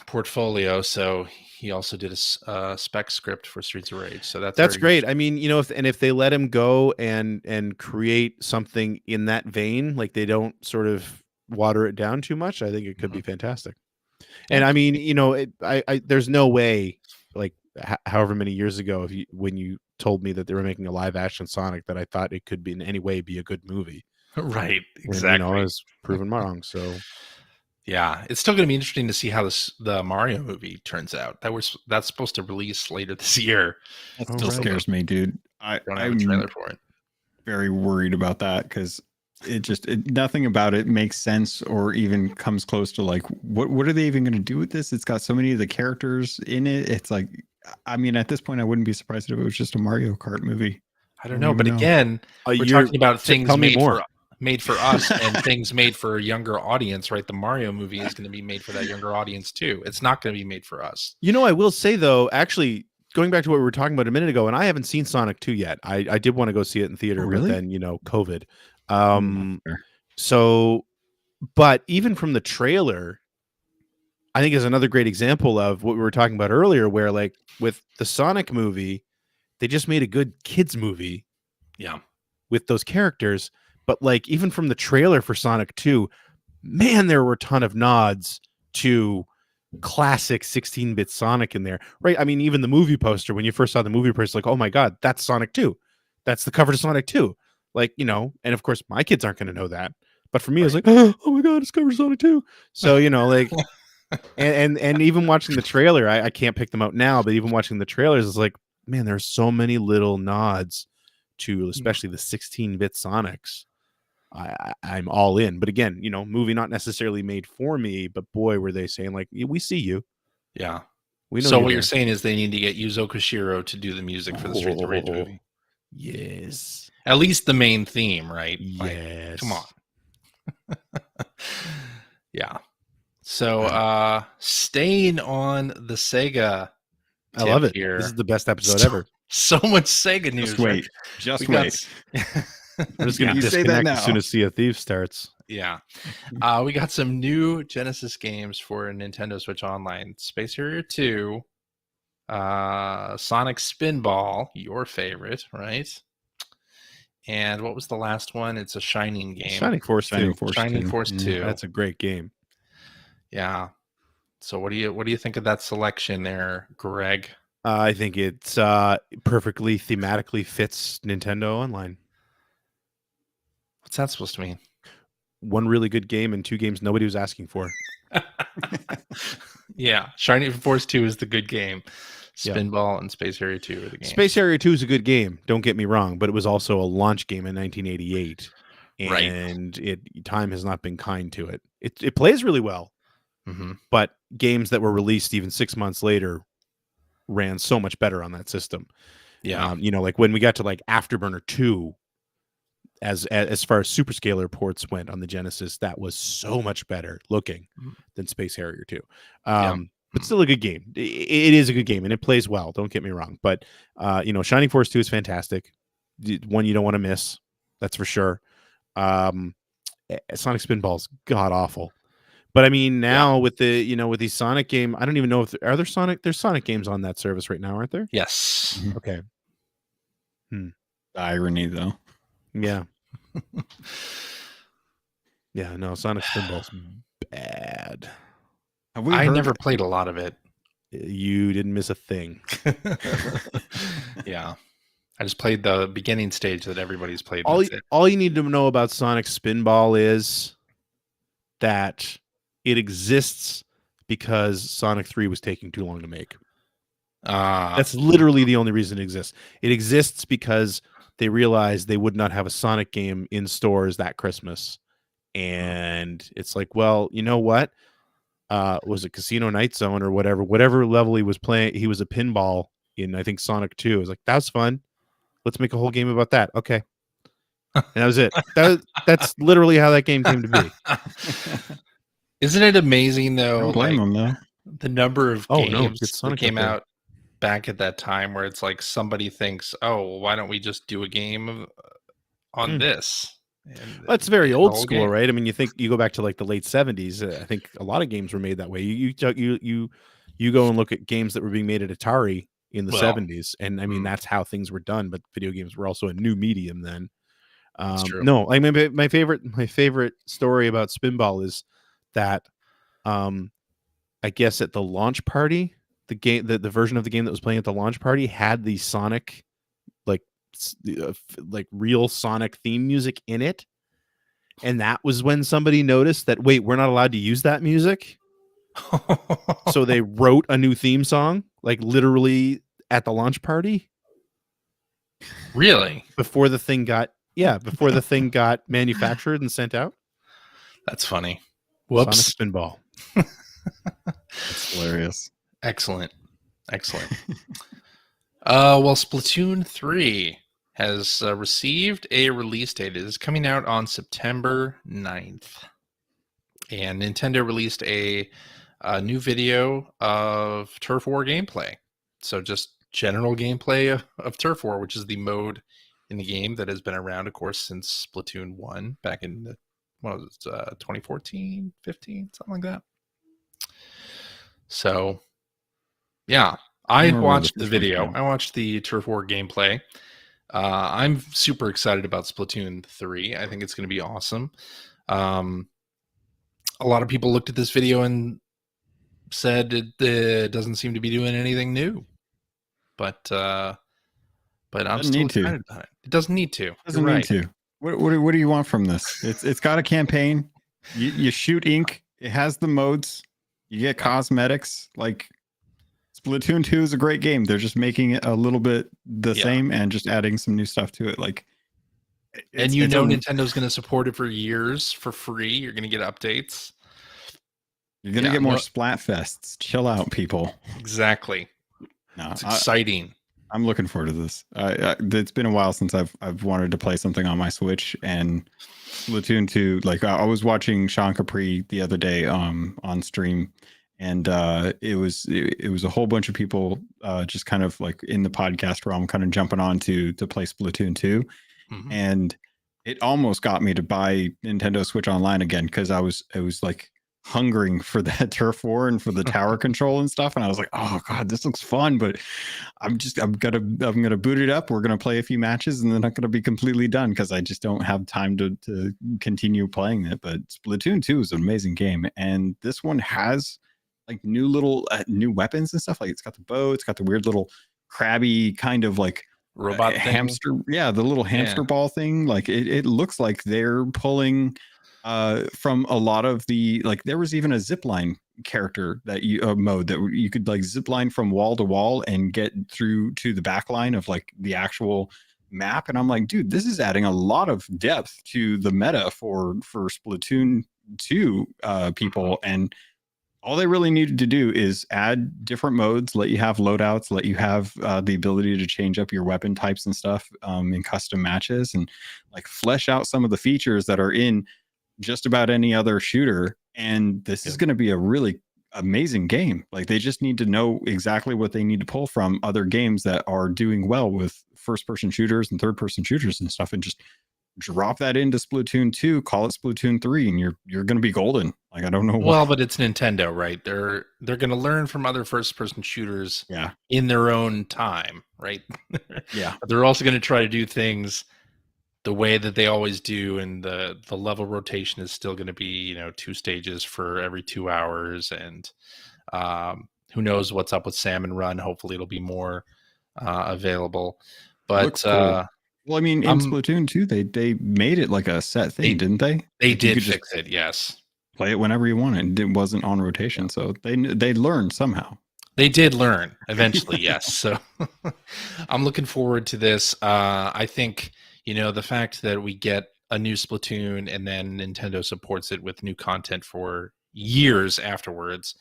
portfolio. So he also did a spec script for Streets of Rage. So that's great. I mean, if they let him go and create something in that vein, like they don't sort of water it down too much, I think it could be fantastic. And I mean, there's no way, like however many years ago, when you told me that they were making a live action Sonic, that I thought it could be in any way be a good movie. Right. Exactly. And, I was proven wrong. So yeah, it's still going to be interesting to see how the Mario movie turns out. That's supposed to release later this year. That still scares me, dude. I don't have a trailer for it. Very worried about that because nothing about it makes sense or even comes close to like what are they even going to do with this? It's got so many of the characters in it. It's like, I mean, at this point, I wouldn't be surprised if it was just a Mario Kart movie. I don't know, but again, we're talking about things made for us and things made for a younger audience, right? The Mario movie is going to be made for that younger audience too. It's not going to be made for us. I will say though, actually, going back to what we were talking about a minute ago, and I haven't seen Sonic 2 yet. I did want to go see it in theater, but then COVID. So, but even from the trailer, I think is another great example of what we were talking about earlier, where like with the Sonic movie, they just made a good kids movie, with those characters. But like even from the trailer for Sonic 2, man, there were a ton of nods to classic 16-bit Sonic in there, right? I mean, even the movie poster, when you first saw the movie poster, like, oh my God, that's Sonic 2. That's the cover to Sonic 2. Like, and of course my kids aren't going to know that. But for me, it's like, oh my God, it's cover to Sonic 2. So, like, and even watching the trailer, I can't pick them out now, but even watching the trailers, it's like, man, there's so many little nods to especially the 16-bit Sonics. I'm all in. But again, movie not necessarily made for me, but boy, were they saying like, we see you. Yeah. We know. So what you're saying is they need to get Yuzo Koshiro to do the music for the Streets of Rage movie. Yes. At least the main theme, right? Yes. Like, come on. Yeah. So staying on the Sega. I love it. Here. This is the best episode ever. So much Sega news. Just wait. I'm just going to disconnect as soon as Sea of Thieves starts. Yeah. We got some new Genesis games for Nintendo Switch Online. Space Harrier 2, Sonic Spinball, your favorite, right? And what was the last one? It's a Shining game. Shining Force 2. Shining Force 2. That's a great game. Yeah. So what do you think of that selection there, Greg? I think it's perfectly thematically fits Nintendo Online. What's that supposed to mean? One really good game and 2 games nobody was asking for. Yeah, Shining Force 2 is the good game. Spinball and Space Harrier 2 are the games. Space Harrier 2 is a good game, don't get me wrong, but it was also a launch game in 1988. And time has not been kind to it. It plays really well. Mm-hmm. But games that were released even 6 months later ran so much better on that system. Yeah. Like when we got to like Afterburner 2, as far as Superscalar ports went on the Genesis, that was so much better looking than Space Harrier 2. But still a good game. It is a good game and it plays well. Don't get me wrong. But Shining Force 2 is fantastic. One you don't want to miss. That's for sure. Sonic Spinball's god awful. But I mean, now with the with these Sonic game, I don't even know if there's Sonic games on that service right now, aren't there? Yes. Okay. Irony though. Yeah. Yeah, no, Sonic Spinball's bad. I never played a lot of it. You didn't miss a thing. Yeah. I just played the beginning stage that everybody's played. All you need to know about Sonic Spinball is that it exists because Sonic 3 was taking too long to make. That's literally the only reason it exists. It exists because they realized they would not have a Sonic game in stores that Christmas. And it's like, well, you know what? Was it Casino Night Zone or whatever level he was playing? He was a pinball in, I think, Sonic 2. I was like, that's fun. Let's make a whole game about that. Okay. And that was it. That's literally how that game came to be. Isn't it amazing, though? Don't blame them, though. The number of games that came out back at that time where it's like somebody thinks, oh, well, why don't we just do a game on this? That's very old school, right? I mean, you go back to like the late 70s. I think a lot of games were made that way. You go and look at games that were being made at Atari in the 70s, and I mean that's how things were done. But video games were also a new medium then. No, I mean my favorite story about Spinball is that, I guess at the launch party, the version of the game that was playing at the launch party had the Sonic, like real Sonic theme music in it, and that was when somebody noticed that, wait, we're not allowed to use that music. So they wrote a new theme song, like literally at the launch party. Really? Before the thing got manufactured and sent out. That's funny. Whoops. Sonic Spinball. That's hilarious. Excellent. Well, Splatoon 3 has received a release date. It is coming out on September 9th. And Nintendo released a new video of Turf War gameplay. So just general gameplay of Turf War, which is the mode in the game that has been around, of course, since Splatoon 1 back in, 2014, 15, something like that. So, yeah, I watched the video. I watched the Turf War gameplay. I'm super excited about Splatoon 3. I think it's going to be awesome. A lot of people looked at this video and said it doesn't seem to be doing anything new. But I'm still excited about it. It doesn't need to. Doesn't need to. What do you want from this? It's got a campaign. You shoot ink. It has the modes. You get cosmetics. Like Splatoon 2 is a great game. They're just making it a little bit the same and just adding some new stuff to it. Like, and Nintendo's going to support it for years for free. You're going to get updates. You're going to get more Splatfests. Chill out, people. Exactly. No, it's exciting. I'm looking forward to this. It's been a while since I've wanted to play something on my Switch, and Splatoon 2. Like I was watching Sean Capri the other day on stream, and it was a whole bunch of people just kind of like in the podcast realm, kind of jumping on to play Splatoon 2, and it almost got me to buy Nintendo Switch Online again because I was like hungering for that Turf War and for the tower control and stuff, and I was like, oh god, this looks fun, but I'm gonna boot it up. We're gonna play a few matches and then I'm gonna be completely done because I just don't have time to continue playing it. But Splatoon 2 is an amazing game, and this one has like new weapons and stuff. Like it's got the bow, it's got the weird little crabby kind of like robot hamster, the little hamster ball thing. Like it looks like they're pulling from a lot of the, like there was even a zipline character that mode that you could like zipline from wall to wall and get through to the back line of like the actual map. And I'm like, dude, this is adding a lot of depth to the meta for Splatoon 2 people. And all they really needed to do is add different modes, let you have loadouts, let you have the ability to change up your weapon types and stuff in custom matches, and like flesh out some of the features that are in just about any other shooter. And this is going to be a really amazing game. Like they just need to know exactly what they need to pull from other games that are doing well with first person shooters and third person shooters and stuff, and just drop that into Splatoon 2, call it Splatoon 3, and you're going to be golden. Like I don't know well, but it's Nintendo, right? They're going to learn from other first person shooters in their own time, right? Yeah. But they're also going to try to do things the way that they always do, and the level rotation is still going to be 2 stages for every 2 hours, and who knows what's up with Salmon Run. Hopefully it'll be more available, but looks cool. Well, I mean, in Splatoon 2, they made it like a set thing, didn't they? They like did fix it, yes. Play it whenever you wanted. It wasn't on rotation, so they learned somehow. They did learn eventually, yes. So I'm looking forward to this. I think, the fact that we get a new Splatoon and then Nintendo supports it with new content for years afterwards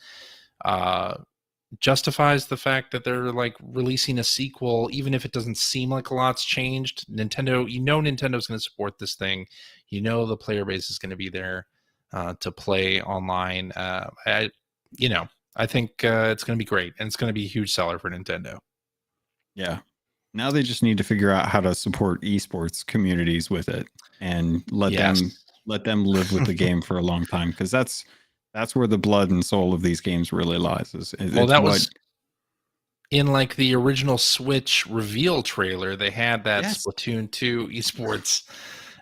justifies the fact that they're like releasing a sequel, even if it doesn't seem like a lot's changed. Nintendo, Nintendo's going to support this thing. The player base is going to be there to play online. I think it's going to be great, and it's going to be a huge seller for Nintendo. Yeah. Now they just need to figure out how to support esports communities with it and let them live with the game for a long time, because that's where the blood and soul of these games really lies. Was in like the original Switch reveal trailer. They had that Splatoon 2 esports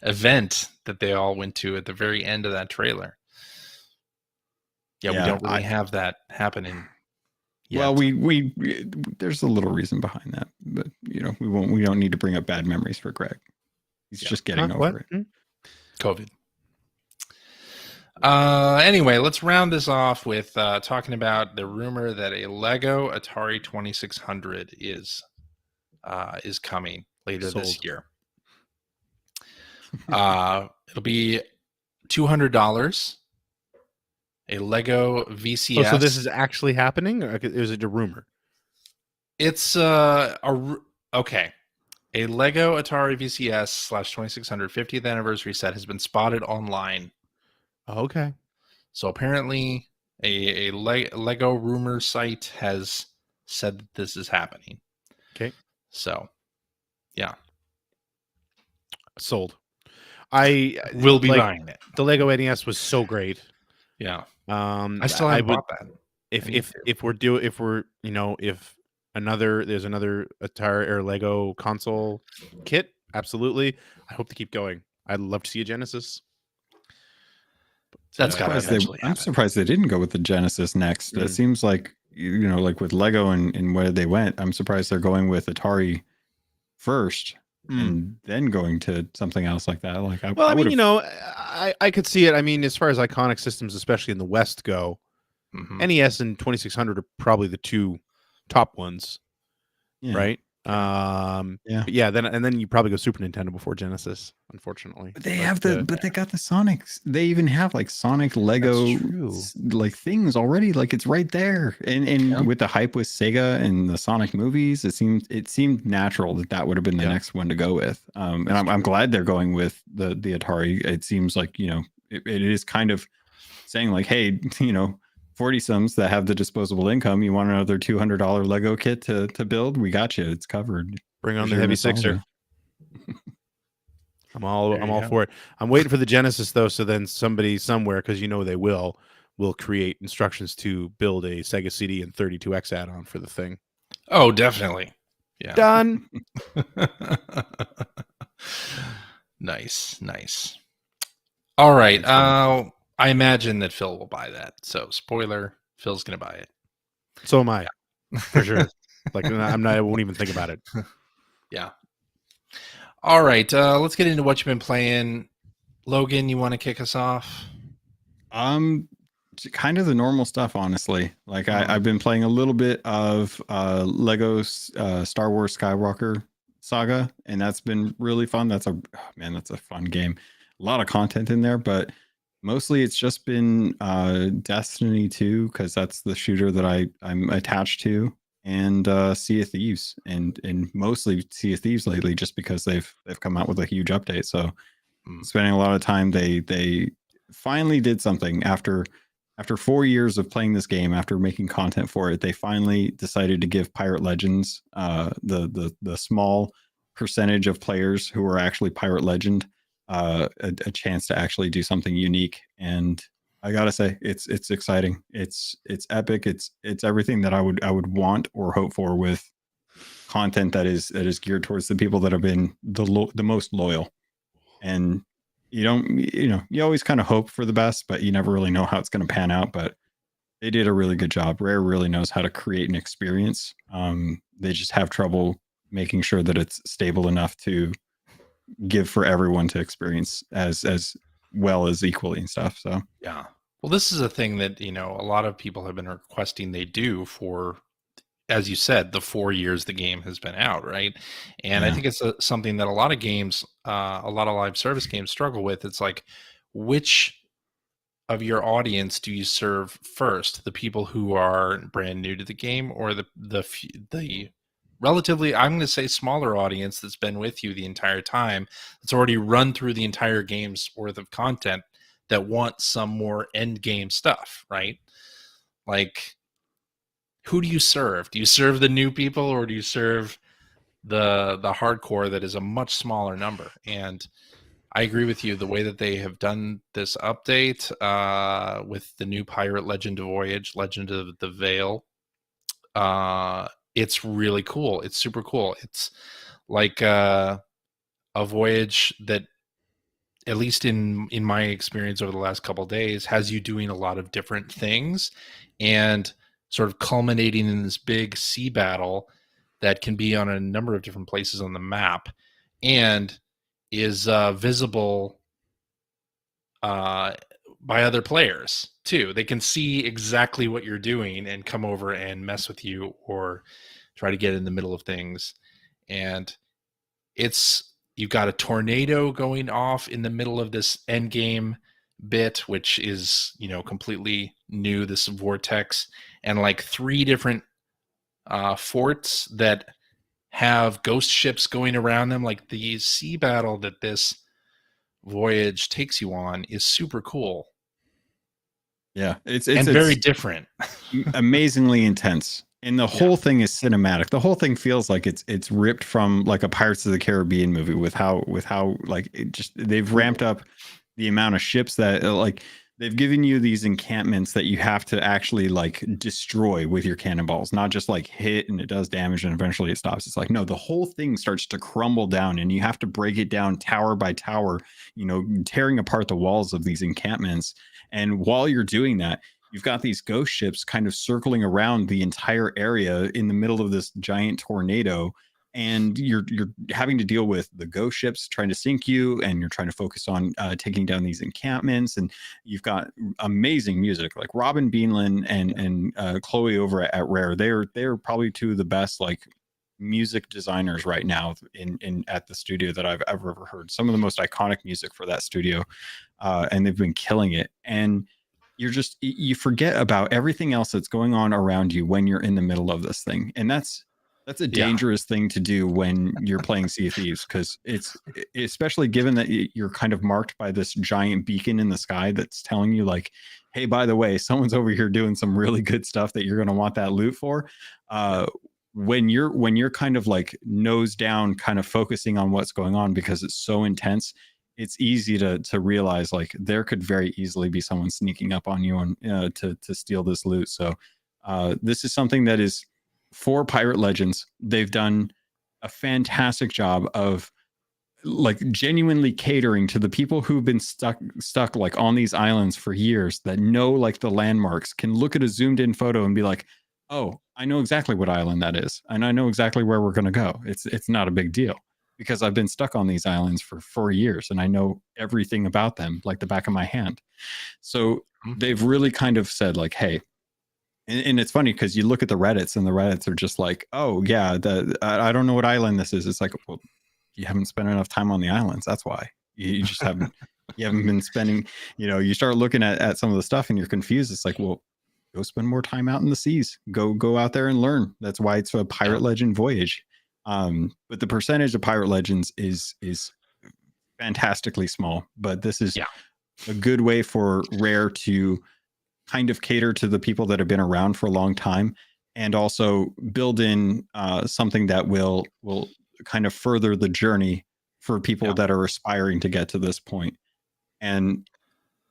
event that they all went to at the very end of that trailer. We don't really have that happening yet. Well, we there's a little reason behind that, but we don't need to bring up bad memories for Greg. He's just getting over it. COVID. Anyway, let's round this off with talking about the rumor that a Lego Atari 2600 is coming later this year. It'll be $200. A Lego VCS. Oh, so this is actually happening, or is it a rumor? It's okay. A Lego Atari VCS /2600 50th anniversary set has been spotted online. Okay. So apparently a Lego rumor site has said that this is happening. Okay. So, yeah. Sold. I will be buying it. The Lego NES was so great. Yeah. I still haven't bought that. If there's another Atari or Lego console kit, absolutely. I hope to keep going. I'd love to see a Genesis. That's got to eventually happen. I'm surprised they didn't go with the Genesis next. It seems like, like with Lego and where they went, I'm surprised they're going with Atari first and then going to something else like that. I could see it. I mean, as far as iconic systems, especially in the West go, NES and 2600 are probably the two top ones, right? Then you probably go Super Nintendo before Genesis, unfortunately. But they they got the Sonics. They even have like Sonic Lego like things already. Like it's right there. And with the hype with Sega and the Sonic movies, it seemed natural that would have been the next one to go with. And I'm glad they're going with the Atari. It seems like it is kind of saying like, hey, 40-somes that have the disposable income, you want another $200 Lego kit to build? We got you. It's covered. Bring on the heavy sixer. I'm all for it. I'm waiting for the Genesis though, so then somebody somewhere, because they will create instructions to build a Sega CD and 32X add-on for the thing. Oh, definitely. Yeah. Done. Nice. All right. I imagine that Phil will buy that. So, spoiler, Phil's going to buy it. So am I, for sure. I won't even think about it. Yeah. All right. Let's get into what you've been playing. Logan, you want to kick us off? Kind of the normal stuff, honestly. I've been playing a little bit of Lego Star Wars Skywalker Saga, and that's been really fun. That's a fun game. A lot of content in there, but mostly it's just been Destiny 2, because that's the shooter that I'm attached to, and Sea of Thieves, and mostly Sea of Thieves lately, just because they've come out with a huge update. So spending a lot of time. They finally did something after 4 years of playing this game, after making content for it. They finally decided to give Pirate Legends, the small percentage of players who are actually Pirate Legend, a chance to actually do something unique. And I gotta say, it's exciting. It's epic. It's everything that I would want or hope for with content that is geared towards the people that have been the most loyal. And you don't, you always kind of hope for the best, but you never really know how it's going to pan out. But they did a really good job. Rare really knows how to create an experience. They just have trouble making sure that it's stable enough to give for everyone to experience as well as equally and stuff. So yeah. Well, this is a thing that, a lot of people have been requesting they do for, as you said, the 4 years the game has been out, right? And I think it's something that a lot of games, a lot of live service games struggle with. It's like, which of your audience do you serve first? The people who are brand new to the game, or the relatively, I'm going to say, smaller audience that's been with you the entire time, that's already run through the entire game's worth of content, that want some more end game stuff, right? Like, who do you serve? Do you serve the new people, or do you serve the hardcore that is a much smaller number? And I agree with you. The way that they have done this update with the new Pirate Legend Voyage, Legend of the Veil, it's really cool. It's super cool. It's like a voyage that, at least in my experience over the last couple of days, has you doing a lot of different things and sort of culminating in this big sea battle that can be on a number of different places on the map, and is visible by other players too. They can see exactly what you're doing and come over and mess with you or try to get in the middle of things. And you've got a tornado going off in the middle of this end game bit, which is, completely new, this vortex, and like 3 different forts that have ghost ships going around them. Like, the sea battle that this voyage takes you on is super cool. Yeah, it's very different. Amazingly intense. And the whole thing is cinematic. The whole thing feels like it's ripped from like a Pirates of the Caribbean movie with how like they've ramped up the amount of ships that like they've given you these encampments that you have to actually like destroy with your cannonballs, not just like hit and it does damage and eventually it stops. It's like, no, the whole thing starts to crumble down and you have to break it down tower by tower, tearing apart the walls of these encampments. And while you're doing that, you've got these ghost ships kind of circling around the entire area in the middle of this giant tornado. And you're having to deal with the ghost ships trying to sink you, and you're trying to focus on taking down these encampments. And you've got amazing music like Robin Beanland and Chloe over at Rare. They're probably 2 of the best like music designers right now in at the studio that I've ever heard. Some of the most iconic music for that studio, and they've been killing it. And you forget about everything else that's going on around you when you're in the middle of this thing, and that's a dangerous thing to do when you're playing Sea of Thieves, because it's especially given that you're kind of marked by this giant beacon in the sky that's telling you like, hey, by the way, someone's over here doing some really good stuff that you're going to want that loot for. When you're kind of like nose down, kind of focusing on what's going on because it's so intense, it's easy to realize like there could very easily be someone sneaking up on you and to steal this loot. So this is something that is for Pirate Legends. They've done a fantastic job of like genuinely catering to the people who've been stuck like on these islands for years, that know like the landmarks, can look at a zoomed in photo and be like, oh, I know exactly what island that is, and I know exactly where we're going to go. It's not a big deal because I've been stuck on these islands for 4 years and I know everything about them like the back of my hand. So they've really kind of said like, hey, and it's funny because you look at the Reddits and the Reddits are just like, oh yeah, I don't know what island this is. It's like, well, you haven't spent enough time on the islands. That's why you just haven't, you haven't been spending, you start looking at some of the stuff and you're confused. It's like, well, go spend more time out in the seas, go out there and learn. That's why it's a Pirate Legend voyage. But the percentage of Pirate Legends is fantastically small, but this is a good way for Rare to kind of cater to the people that have been around for a long time, and also build in something that will kind of further the journey for people that are aspiring to get to this point. And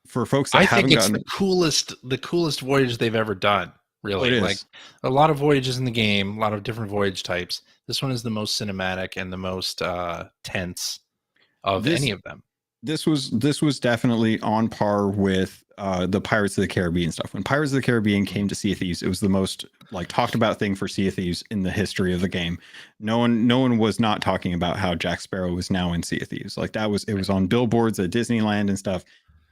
for folks that haven't gotten, the coolest voyage they've ever done. Really, like a lot of voyages in the game, a lot of different voyage types. This one is the most cinematic and the most tense of any of them. this was definitely on par with the Pirates of the Caribbean stuff. When Pirates of the Caribbean came to Sea of Thieves, it was the most like talked about thing for Sea of Thieves in the history of the game. No one was not talking about how Jack Sparrow was now in Sea of Thieves. Like it was on billboards at Disneyland and stuff.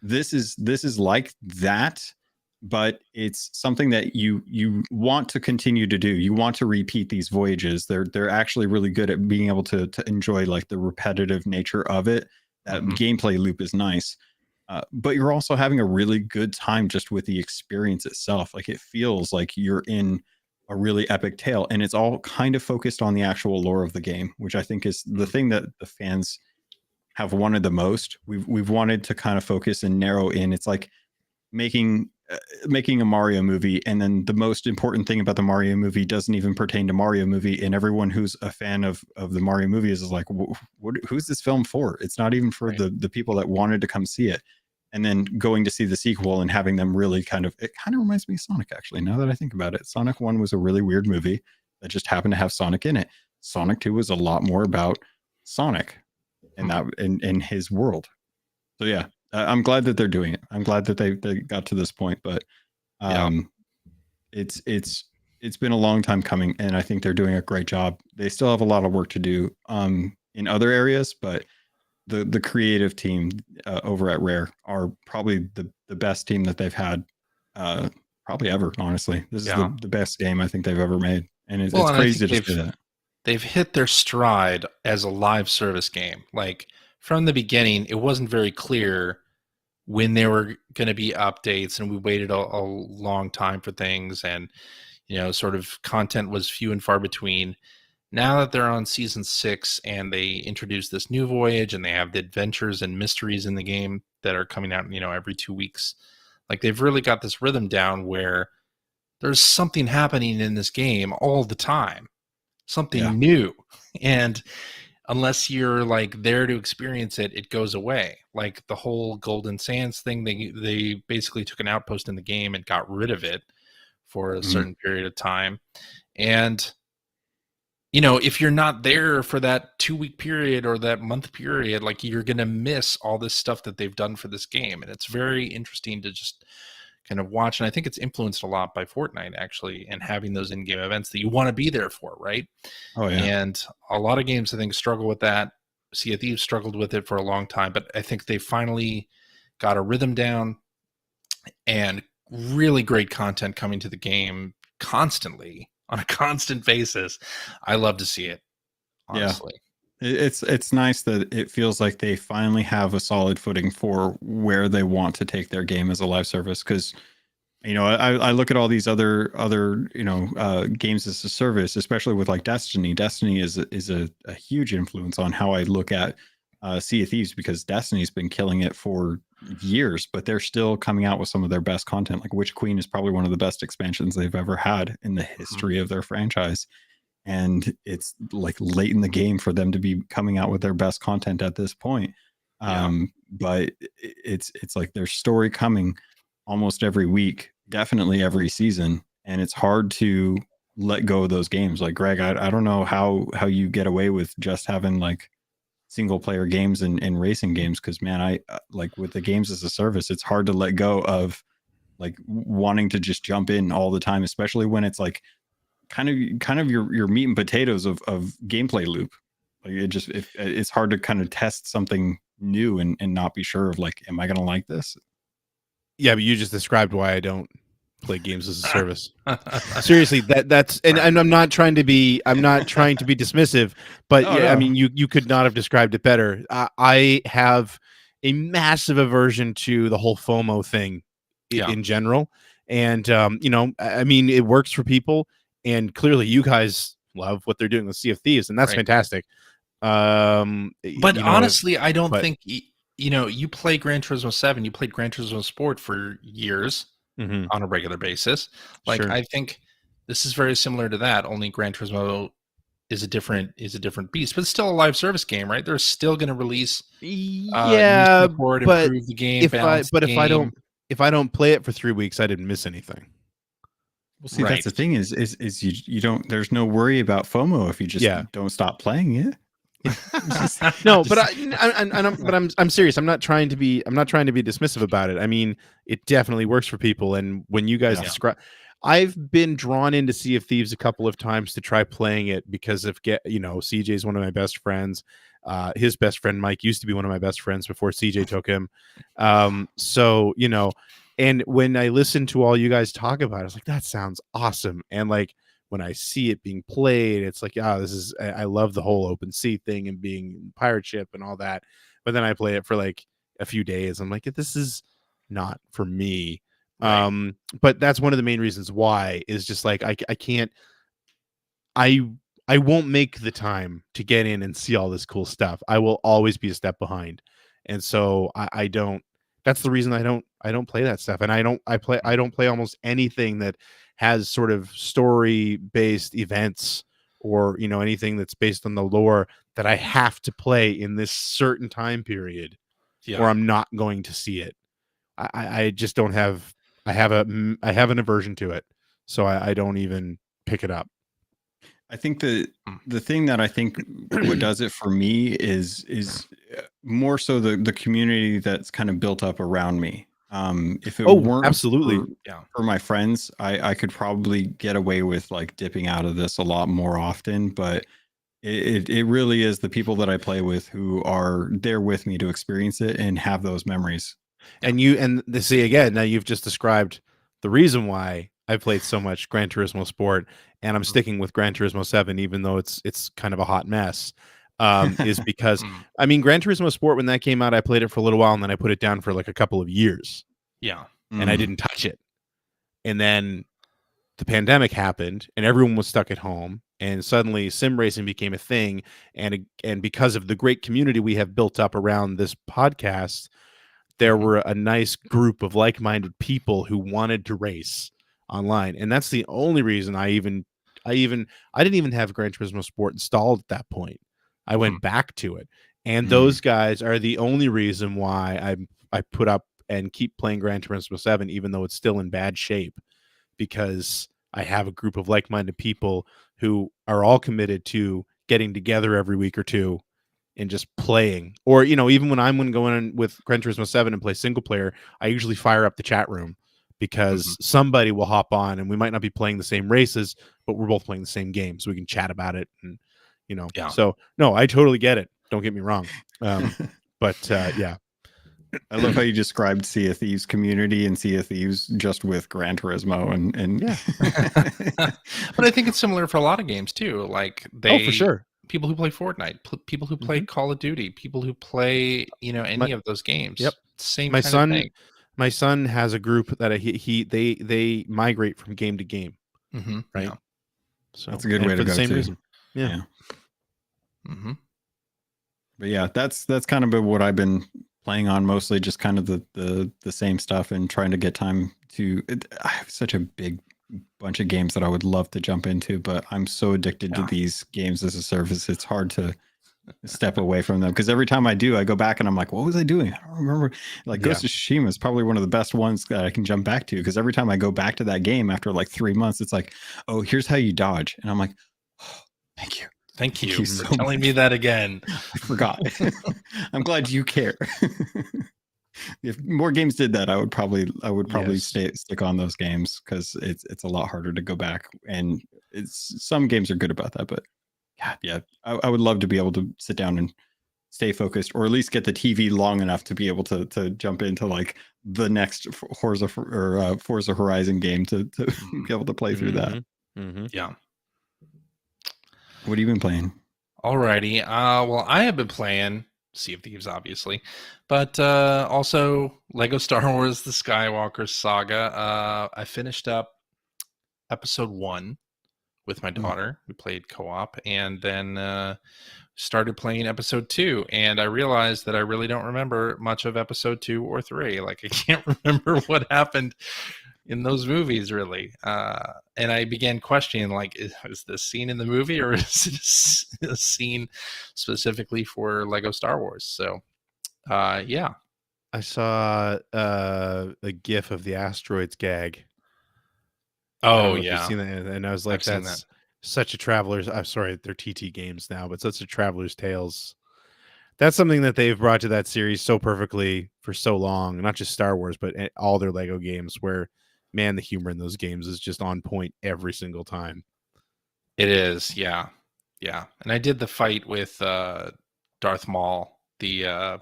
This is like that, but it's something that you want to continue to do. You want to repeat these voyages. They're actually really good at being able to enjoy like the repetitive nature of it. That gameplay loop is nice, but you're also having a really good time just with the experience itself. Like it feels like you're in a really epic tale, and it's all kind of focused on the actual lore of the game, which I think is the thing that the fans have wanted the most. We've wanted to kind of focus and narrow in. It's like making a Mario movie, and then the most important thing about the Mario movie doesn't even pertain to Mario movie, and everyone who's a fan of the Mario movies is like, who's this film for? It's not even for the people that wanted to come see it. And then going to see the sequel and having them really it kind of reminds me of Sonic, actually, now that I think about it. Sonic 1 was a really weird movie that just happened to have Sonic in it. Sonic 2 was a lot more about Sonic and that in his world. So yeah, I'm glad that they're doing it. I'm glad that they got to this point, but it's been a long time coming, and I think they're doing a great job. They still have a lot of work to do in other areas, but the creative team over at Rare are probably the best team that they've had probably ever. Honestly, this is the best game I think they've ever made, and it's crazy to say that. They've hit their stride as a live service game. Like from the beginning, it wasn't very clear when there were going to be updates, and we waited a long time for things, and sort of content was few and far between. Now that they're on season 6 and they introduce this new voyage, and they have the adventures and mysteries in the game that are coming out every 2 weeks, like they've really got this rhythm down where there's something happening in this game all the time, something new, and unless you're like there to experience it, it goes away. Like the whole Golden Sands thing, they basically took an outpost in the game and got rid of it for a certain period of time. And if you're not there for that 2-week period or that month period, like you're going to miss all this stuff that they've done for this game. And it's very interesting to just kind of watch. And I think it's influenced a lot by Fortnite, actually, and having those in-game events that you want to be there for, right? Oh, yeah. And a lot of games, I think, struggle with that. Sea of Thieves struggled with it for a long time, but I think they finally got a rhythm down, and really great content coming to the game constantly on a constant basis. I love to see it, honestly. Yeah. It's nice that it feels like they finally have a solid footing for where they want to take their game as a live service. Because I look at all these other games as a service, especially with like Destiny. Destiny is a huge influence on how I look at Sea of Thieves, because Destiny's been killing it for years, but they're still coming out with some of their best content. Like Witch Queen is probably one of the best expansions they've ever had in the history of their franchise. And it's like late in the game for them to be coming out with their best content at this point. But it's like there's story coming almost every week, definitely every season. And it's hard to let go of those games. Like Greg, I don't know how you get away with just having like single player games and racing games. Cause man, I like with the games as a service, it's hard to let go of like wanting to just jump in all the time, especially when it's like kind of your meat and potatoes of gameplay loop. Like it's hard to kind of test something new and not be sure of like, am I going to like this? Yeah, but you just described why I don't play games as a service. Seriously, that's and I'm not trying to be dismissive, but Oh, yeah, no. I mean you could not have described it better. I have a massive aversion to the whole FOMO thing in general, and I mean it works for people, and clearly you guys love what they're doing with Sea of Thieves, and that's fantastic. But honestly, I don't think you play Gran Turismo 7, you played Gran Turismo Sport for years on a regular basis. Like I think this is very similar to that, only Gran Turismo is a different beast, but it's still a live service game, right? They're still going to release new support, improve the game. If I don't play it for 3 weeks, I didn't miss anything. Well, see, that's the thing is you don't, there's no worry about FOMO if you just don't stop playing it. No, but I'm serious. I'm not trying to be dismissive about it. I mean, it definitely works for people. And when you guys describe, I've been drawn into Sea of Thieves a couple of times to try playing it because of CJ is one of my best friends. His best friend Mike used to be one of my best friends before CJ took him. So and when I listened to all you guys talk about it, I was like, that sounds awesome. And like when I see it being played, it's like, I love the whole open sea thing and being pirate ship and all that. But then I play it for like a few days. I'm like, this is not for me. Right. But that's one of the main reasons why is just like, I can't, I won't make the time to get in and see all this cool stuff. I will always be a step behind. And so I don't, that's the reason I don't play that stuff. And I don't play almost anything that has sort of story based events or, anything that's based on the lore that I have to play in this certain time period or I'm not going to see it. I just don't have, I have an aversion to it. So I don't even pick it up. I think the thing that I think what does it for me is more so the community that's kind of built up around me. If it weren't absolutely for my friends, I could probably get away with like dipping out of this a lot more often. But it really is the people that I play with who are there with me to experience it and have those memories. And now you've just described the reason why I played so much Gran Turismo Sport, and I'm sticking with Gran Turismo 7, even though it's kind of a hot mess, is because, I mean, Gran Turismo Sport, when that came out, I played it for a little while, and then I put it down for like a couple of years. Yeah. And I didn't touch it. And then the pandemic happened, and everyone was stuck at home, and suddenly sim racing became a thing. And because of the great community we have built up around this podcast, there were a nice group of like-minded people who wanted to race online, and that's the only reason I didn't even have Gran Turismo Sport installed at that point. I went back to it, and those guys are the only reason why I put up and keep playing Gran Turismo 7, even though it's still in bad shape, because I have a group of like-minded people who are all committed to getting together every week or two and just playing. Or even when I'm going in with Gran Turismo 7 and play single player, I usually fire up the chat room, because somebody will hop on, and we might not be playing the same races, but we're both playing the same game, so we can chat about it. And so no, I totally get it, don't get me wrong. But yeah, I love how you described Sea of Thieves community and Sea of Thieves just with Gran Turismo and yeah. But I think it's similar for a lot of games too. Like for sure, people who play Fortnite, people who play Call of Duty, people who play any of those games. Yep. Same. My son has a group that they migrate from game to game. Right. Yeah. So that's a good way to go. The same too. reason. Yeah. But yeah, that's kind of what I've been playing on mostly, just kind of the same stuff and trying to get time to. I have such a big bunch of games that I would love to jump into, but I'm so addicted to these games as a service. It's hard to step away from them, because every time I do, I go back and I'm like, what was I doing? I don't remember. Like Ghost of Tsushima is probably one of the best ones that I can jump back to, because every time I go back to that game after like 3 months, it's like, oh, here's how you dodge. And I'm like, oh, thank you for so telling me that again. I forgot. I'm glad you care. If more games did that, I would probably stick on those games, because it's a lot harder to go back, and some games are good about that, but yeah, I would love to be able to sit down and stay focused, or at least get the TV long enough to be able to jump into like the next Forza Horizon game to be able to play through that. Yeah. What have you been playing? Alrighty. Well, I have been playing Sea of Thieves, obviously, but also Lego Star Wars: The Skywalker Saga. I finished up episode 1 with my daughter. We played co-op, and then started playing episode 2, and I realized that I really don't remember much of episode 2 or 3. Like, I can't remember what happened in those movies, really. And I began questioning, like, is this scene in the movie, or is it a scene specifically for Lego Star Wars? So yeah, I saw a gif of the asteroids gag. Oh yeah, seen that, and I was like, such a traveler's. I'm sorry, they're TT games now, but such a traveler's tales. That's something that they've brought to that series so perfectly for so long. Not just Star Wars, but all their Lego games. Where, man, the humor in those games is just on point every single time. It is, yeah. And I did the fight with Darth Maul. The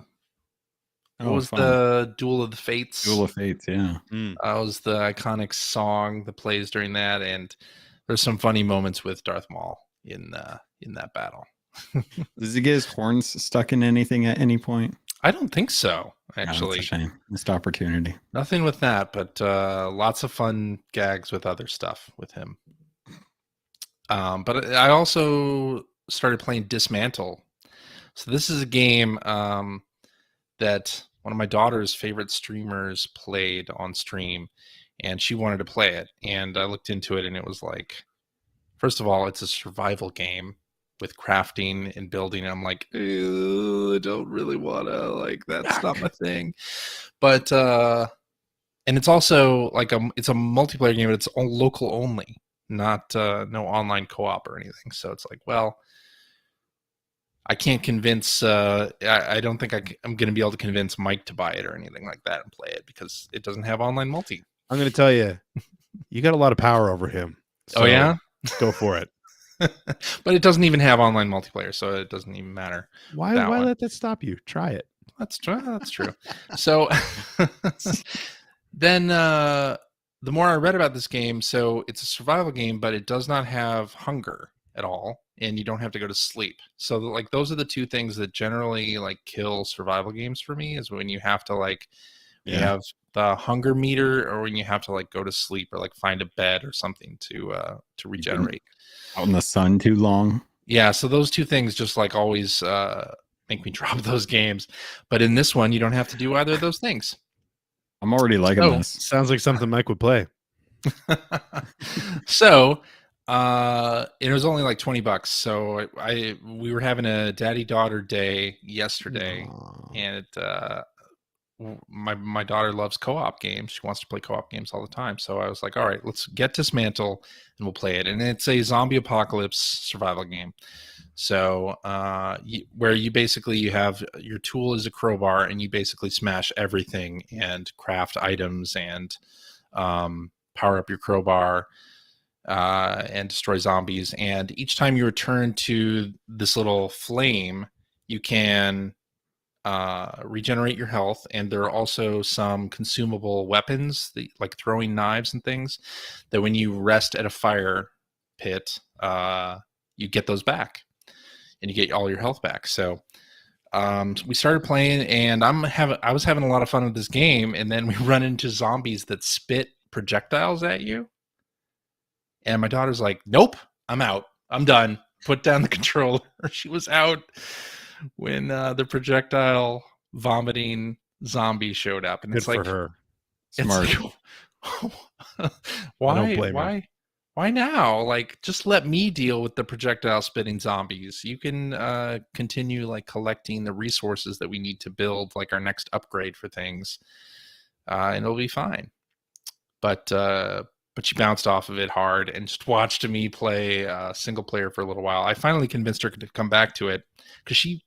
what was fun. the Duel of the Fates? Duel of Fates, yeah. Was the iconic song that plays during that, and there's some funny moments with Darth Maul in that battle. Does he get his horns stuck in anything at any point? I don't think so, actually. That's a shame. Missed opportunity. Nothing with that, but lots of fun gags with other stuff with him. But I also started playing Dismantle. So this is a game that one of my daughter's favorite streamers played on stream, and she wanted to play it. And I looked into it, and it was like, first of all, it's a survival game with crafting and building. And I'm like, I don't really want to, like, that's not my thing. But and it's also like it's a multiplayer game, but it's local only, not no online co-op or anything. So it's like, well, I can't convince. I don't think I'm going to be able to convince Mike to buy it or anything like that and play it because it doesn't have online multi. I'm going to tell you, you got a lot of power over him. So oh yeah, go for it. But it doesn't even have online multiplayer, so it doesn't even matter. Why let that stop you? Try it. That's true. So then the more I read about this game, so it's a survival game, but it does not have hunger at all, and you don't have to go to sleep. So like those are the two things that generally like kill survival games for me, is when you have to like you have the hunger meter, or when you have to like go to sleep or like find a bed or something to regenerate. Out in the sun too long. Yeah, so those two things just like always make me drop those games. But in this one, you don't have to do either of those things. I'm already liking this. Sounds like something Mike would play. So it was only like $20. So we were having a daddy-daughter day yesterday. Aww. And my daughter loves co-op games. She wants to play co-op games all the time. So I was like, all right, let's get Dismantle and we'll play it. And it's a zombie apocalypse survival game. So where you have your tool is a crowbar, and you basically smash everything and craft items and power up your crowbar and destroy zombies. And each time you return to this little flame, you can regenerate your health, and there are also some consumable weapons like throwing knives and things that when you rest at a fire pit you get those back and you get all your health back. So we started playing, and I was having a lot of fun with this game, and then we run into zombies that spit projectiles at you, and my daughter's like, nope, I'm out, I'm done, put down the controller. She was out when the projectile vomiting zombie showed up, and good it's like, for her. Smart. Like, why now? Like, just let me deal with the projectile spitting zombies. You can continue like collecting the resources that we need to build like our next upgrade for things, and it'll be fine. But she bounced off of it hard and just watched me play single player for a little while. I finally convinced her to come back to it because she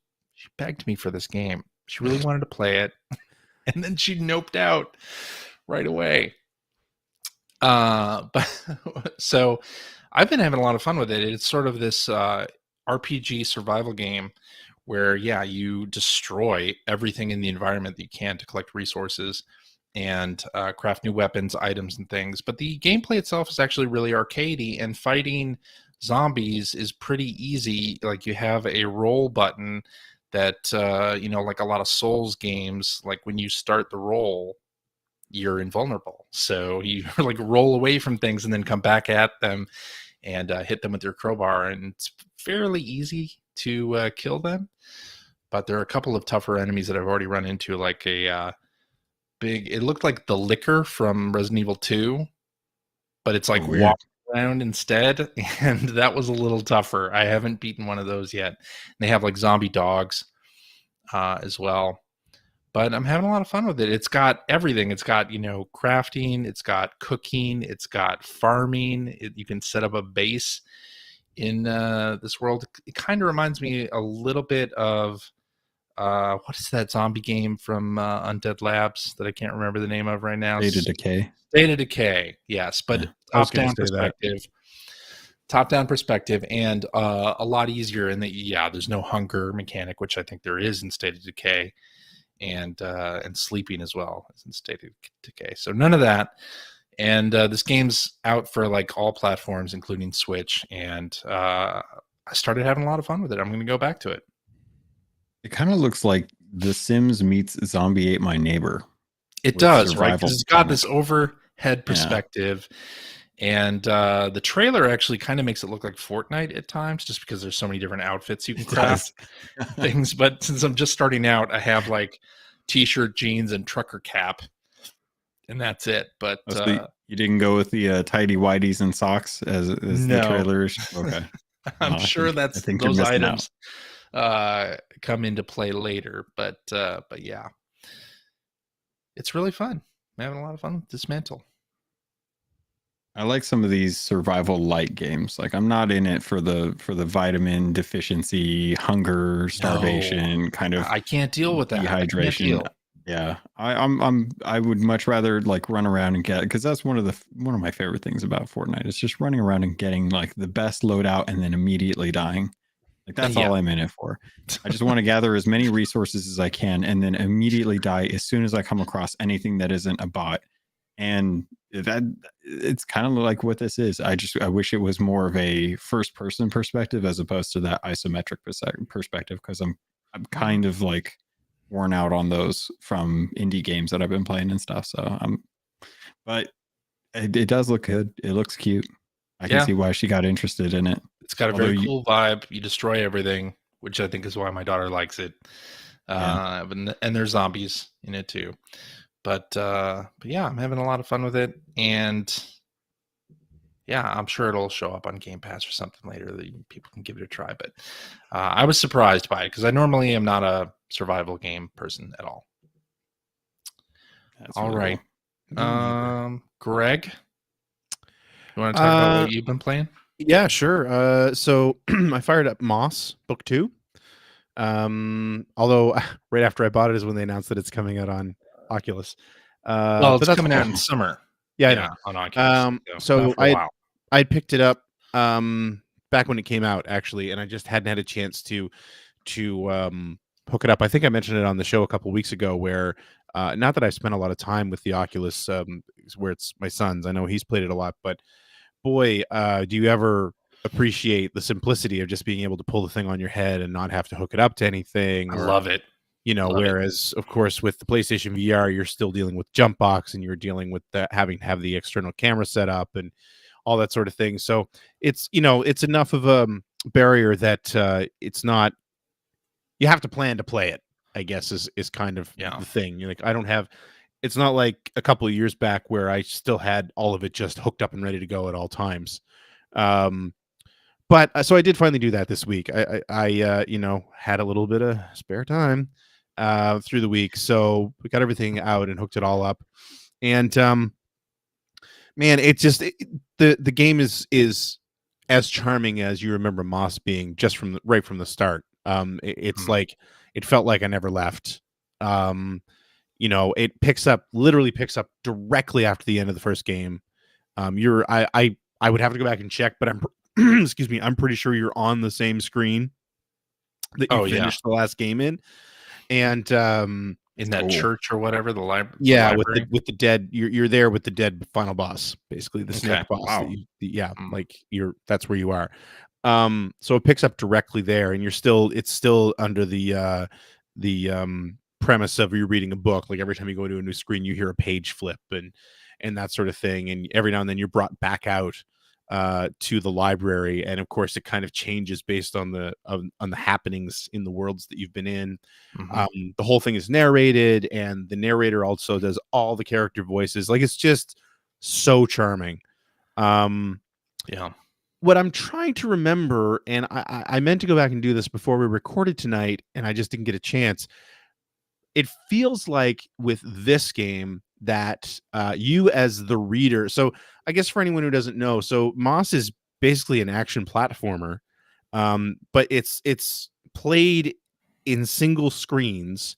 begged me for this game. She really wanted to play it, and then she noped out right away. But so I've been having a lot of fun with it. It's sort of this RPG survival game where, you destroy everything in the environment that you can to collect resources and craft new weapons, items, and things. But the gameplay itself is actually really arcadey, and fighting zombies is pretty easy. Like, you have a roll button that, like a lot of Souls games, like when you start the roll, you're invulnerable. So you like roll away from things and then come back at them and hit them with your crowbar. And it's fairly easy to kill them. But there are a couple of tougher enemies that I've already run into, like a it looked like the Licker from Resident Evil 2, but it's like walking around instead. And that was a little tougher. I haven't beaten one of those yet. And they have like zombie dogs as well. But I'm having a lot of fun with it. It's got everything. It's got, crafting. It's got cooking. It's got farming. You can set up a base in this world. It kind of reminds me a little bit of what is that zombie game from Undead Labs that I can't remember the name of right now? State of Decay. State of Decay, yes, but Yeah, top-down perspective. Top-down perspective, and a lot easier in that. There's no hunger mechanic, which I think there is in State of Decay, and sleeping as well as in State of Decay. So none of that. And this game's out for like all platforms, including Switch, and I started having a lot of fun with it. I'm going to go back to it. It kind of looks like The Sims meets Zombie Ate My Neighbor. It does, right? Because it's got this overhead perspective. Yeah. And the trailer actually kind of makes it look like Fortnite at times, just because there's so many different outfits you can craft things. But since I'm just starting out, I have like t-shirt, jeans, and trucker cap, and that's it. But you didn't go with the tidy whities and socks as the trailer. Okay, I'm sure that's those items come into play later. But yeah, it's really fun. I'm having a lot of fun with Dismantle. I like some of these survival light games. Like I'm not in it for the vitamin deficiency, hunger, starvation kind of. I can't deal with that. Dehydration. Yeah, I would much rather like run around and get, because that's one of my favorite things about Fortnite. It's just running around and getting like the best loadout and then immediately dying. Like that's all I'm in it for. I just want to gather as many resources as I can and then immediately die as soon as I come across anything that isn't a bot. And that it's kind of like what this is. I wish it was more of a first person perspective as opposed to that isometric perspective, because I'm kind of like worn out on those from indie games that I've been playing and stuff. So but it does look good. It looks cute. I can see why she got interested in it. It's got a very cool vibe. You destroy everything, which I think is why my daughter likes it. And there's zombies in it too. But yeah, I'm having a lot of fun with it, and yeah, I'm sure it'll show up on Game Pass or something later that people can give it a try. But I was surprised by it because I normally am not a survival game person at all. That's all right, Greg, you want to talk about what you've been playing? Yeah, sure. So I fired up Moss Book 2. Although right after I bought it is when they announced that it's coming out on Oculus. Well, it's coming out in summer. Yeah, I know. On Oculus. So I picked it up back when it came out, actually, and I just hadn't had a chance to hook it up. I think I mentioned it on the show a couple weeks ago, where not that I've spent a lot of time with the Oculus, where it's my son's. I know he's played it a lot, but boy, do you ever appreciate the simplicity of just being able to pull the thing on your head and not have to hook it up to anything. I love it. Whereas of course with the PlayStation VR, you're still dealing with jump box and you're dealing with having to have the external camera set up and all that sort of thing. So it's, it's enough of a barrier that it's not, you have to plan to play it, I guess is kind of the thing. You're like, it's not like a couple of years back where I still had all of it just hooked up and ready to go at all times. But so I did finally do that this week. I had a little bit of spare time through the week, so we got everything out and hooked it all up. And man, it's just the game is as charming as you remember Moss being just right from the start. It's like it felt like I never left. It literally picks up directly after the end of the first game. I would have to go back and check, but excuse me, I'm pretty sure you're on the same screen that you finished the last game in. And in that church or whatever, the library. Yeah, with the dead, you're there with the dead final boss, basically the snake boss. Wow. That's where you are. So it picks up directly there, and it's still under the premise of you're reading a book. Like every time you go to a new screen, you hear a page flip and that sort of thing. And every now and then you're brought back out to the library, and of course it kind of changes based on the happenings in the worlds that you've been in. The whole thing is narrated, and the narrator also does all the character voices. Like it's just so charming. What I'm trying to remember, and I meant to go back and do this before we recorded tonight, and I just didn't get a chance. It feels like with this game that you as the reader, so I guess for anyone who doesn't know, so Moss is basically an action platformer, but it's played in single screens,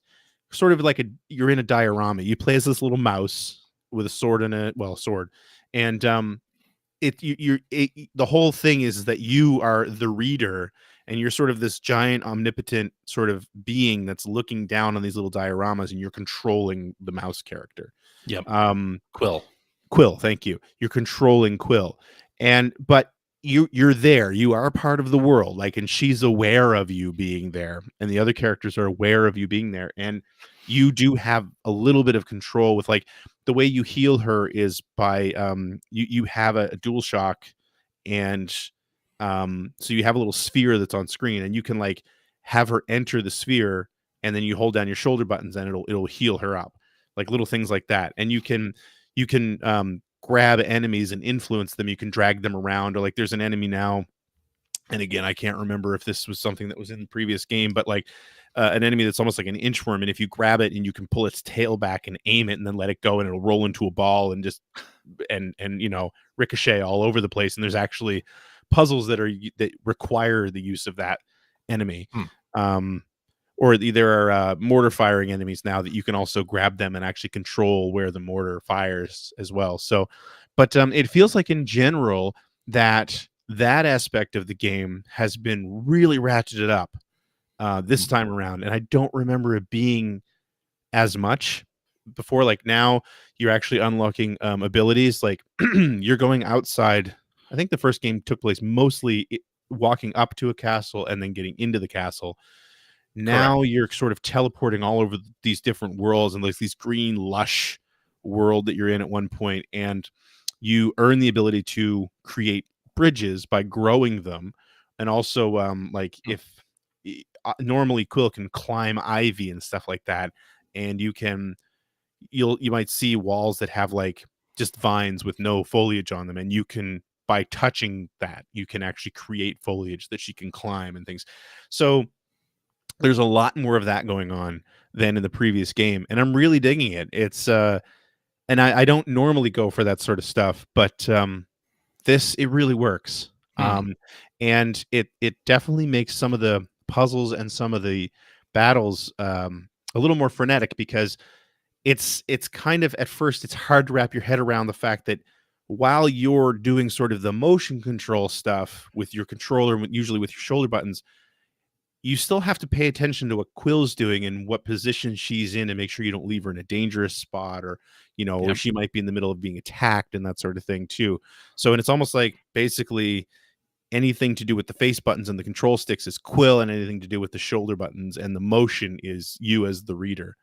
sort of like you're in a diorama. You play as this little mouse with a sword sword, and the whole thing is that you are the reader, and you're sort of this giant omnipotent sort of being that's looking down on these little dioramas, and you're controlling the mouse character. Yep. Quill, thank you. You're controlling Quill, but you're there. You are a part of the world, like, and she's aware of you being there, and the other characters are aware of you being there, and you do have a little bit of control with, like, the way you heal her is by you have a dual shock, and so you have a little sphere that's on screen, and you can, like, have her enter the sphere, and then you hold down your shoulder buttons, and it'll heal her up, like little things like that. And you can grab enemies and influence them. You can drag them around, or, like, there's an enemy now, and again, I can't remember if this was something that was in the previous game, but, like, an enemy that's almost like an inchworm, and if you grab it and you can pull its tail back and aim it and then let it go, and it'll roll into a ball and just and ricochet all over the place. And there's actually puzzles that require the use of that enemy. Or there are mortar firing enemies now that you can also grab them and actually control where the mortar fires as well. So, but it feels like in general that aspect of the game has been really ratcheted up this time around, and I don't remember it being as much before. Like, now you're actually unlocking abilities, like you're going outside. I think the first game took place mostly walking up to a castle and then getting into the castle. Now you're sort of teleporting all over these different worlds, and like this green lush world that you're in at one point, and you earn the ability to create bridges by growing them. And also like, if normally Quill can climb ivy and stuff like that, and you might see walls that have, like, just vines with no foliage on them, and you can, by touching that, you can actually create foliage that she can climb and things. So there's a lot more of that going on than in the previous game, and I'm really digging it. It's and I don't normally go for that sort of stuff, but it really works. And it definitely makes some of the puzzles and some of the battles a little more frenetic, because it's kind of, at first, it's hard to wrap your head around the fact that while you're doing sort of the motion control stuff with your controller, usually with your shoulder buttons, you still have to pay attention to what Quill's doing and what position she's in, and make sure you don't leave her in a dangerous spot, or or she might be in the middle of being attacked and that sort of thing too. So, and it's almost like, basically, anything to do with the face buttons and the control sticks is Quill, and anything to do with the shoulder buttons and the motion is you as the reader.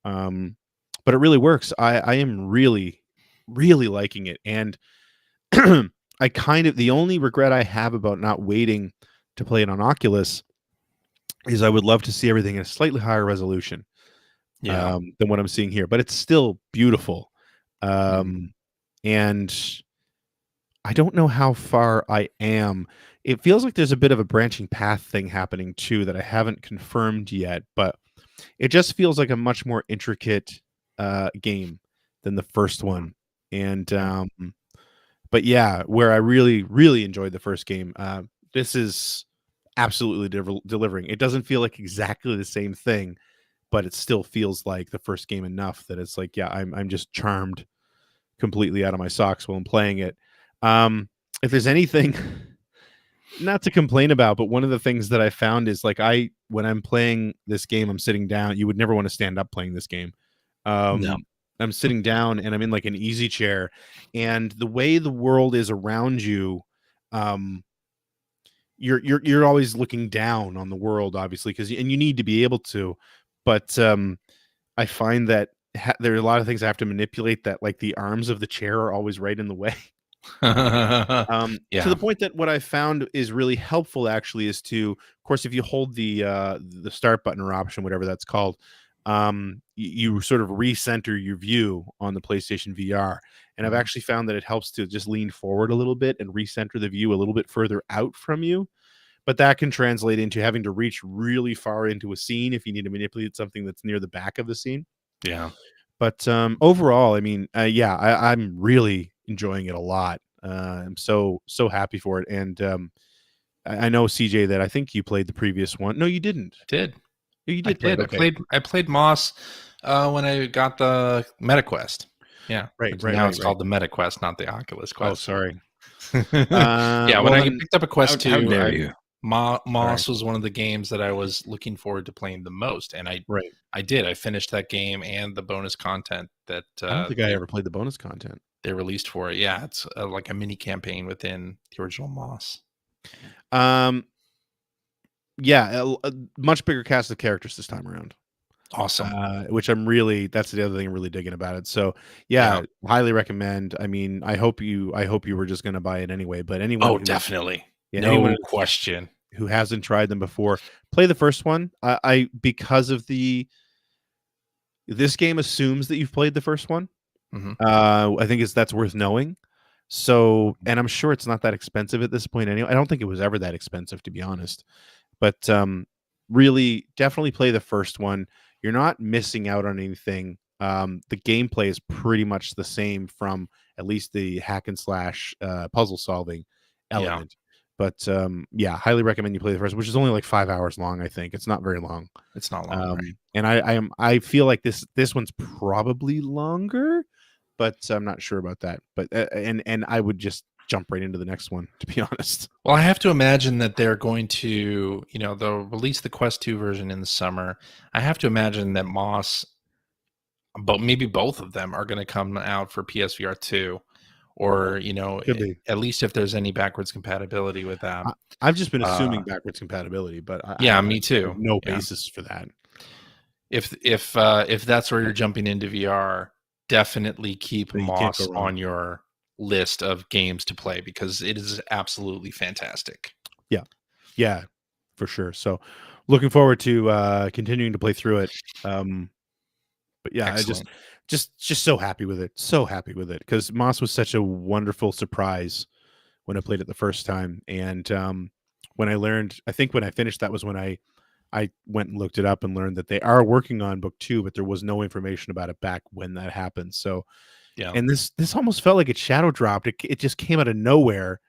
But it really works. I am really, really liking it. And the only regret I have about not waiting to play it on Oculus is I would love to see everything in a slightly higher resolution than what I'm seeing here. But it's still beautiful. And I don't know how far I am. It feels like there's a bit of a branching path thing happening too that I haven't confirmed yet, but it just feels like a much more intricate game than the first one. And but yeah, where I really, really enjoyed the first game, this is absolutely delivering. It doesn't feel like exactly the same thing, but it still feels like the first game enough that it's like, yeah, I'm just charmed completely out of my socks while I'm playing it. If there's anything not to complain about, but one of the things that I found is, like, when I'm playing this game, I'm sitting down. You would never want to stand up playing this game. No. I'm sitting down, and I'm in, like, an easy chair, and the way the world is around you, you're always looking down on the world, obviously, and you need to be able to, but I find that there are a lot of things I have to manipulate, that, like, the arms of the chair are always right in the way. To the point that what I found is really helpful, actually, is to, of course, if you hold the start button or option, whatever that's called, you sort of recenter your view on the PlayStation VR. And I've actually found that it helps to just lean forward a little bit and recenter the view a little bit further out from you. But that can translate into having to reach really far into a scene if you need to manipulate something that's near the back of the scene. Yeah. But overall, I mean, I'm really enjoying it a lot. I'm so happy for it. And I know, CJ, that I think you played the previous one. No, you didn't. Did. You did play it. Okay. I played Moss when I got the MetaQuest. Yeah. Right. Now it's called the MetaQuest, not the Oculus Quest. Oh, sorry. Yeah, when I picked up a Quest 2, how dare you? Moss was one of the games that I was looking forward to playing the most, and I did. I finished that game and the bonus content that I don't think I ever played the bonus content they released for it. Yeah, it's like a mini campaign within the original Moss. Yeah, a much bigger cast of characters this time around. Awesome. Which that's the other thing I'm really digging about it. So yeah, highly recommend. I mean, I hope you were just going to buy it anyway, but anyone definitely. No question. Who hasn't tried them before, play the first one. Because of this game assumes that you've played the first one. Mm-hmm. I think that's worth knowing. So, and I'm sure it's not that expensive at this point anyway. I don't think it was ever that expensive, to be honest. But really, definitely play the first one. You're not missing out on anything. The gameplay is pretty much the same from at least the hack and slash puzzle solving element. But highly recommend you play the first, which is only like 5 hours long. I think it's not very long. It's not long, right? And I feel like this one's probably longer, but I'm not sure about that. But and I would just jump right into the next one, to be honest. Well, I have to imagine that they're going to, they'll release the Quest 2 version in the summer. I have to imagine that Moss, but maybe both of them are going to come out for PSVR 2, or at least if there's any backwards compatibility with that. I've just been assuming backwards compatibility, but me too. No basis for that. If that's where you're jumping into VR, definitely keep Moss on your list of games to play, because it is absolutely fantastic. Yeah, for sure. So looking forward to continuing to play through it. But yeah, excellent. I just so happy with it, because Moss was such a wonderful surprise when I played it the first time. And when I think when I finished, that was when I went and looked it up and learned that they are working on book 2, but there was no information about it back when that happened. So yeah, and this almost felt like it shadow dropped. It just came out of nowhere.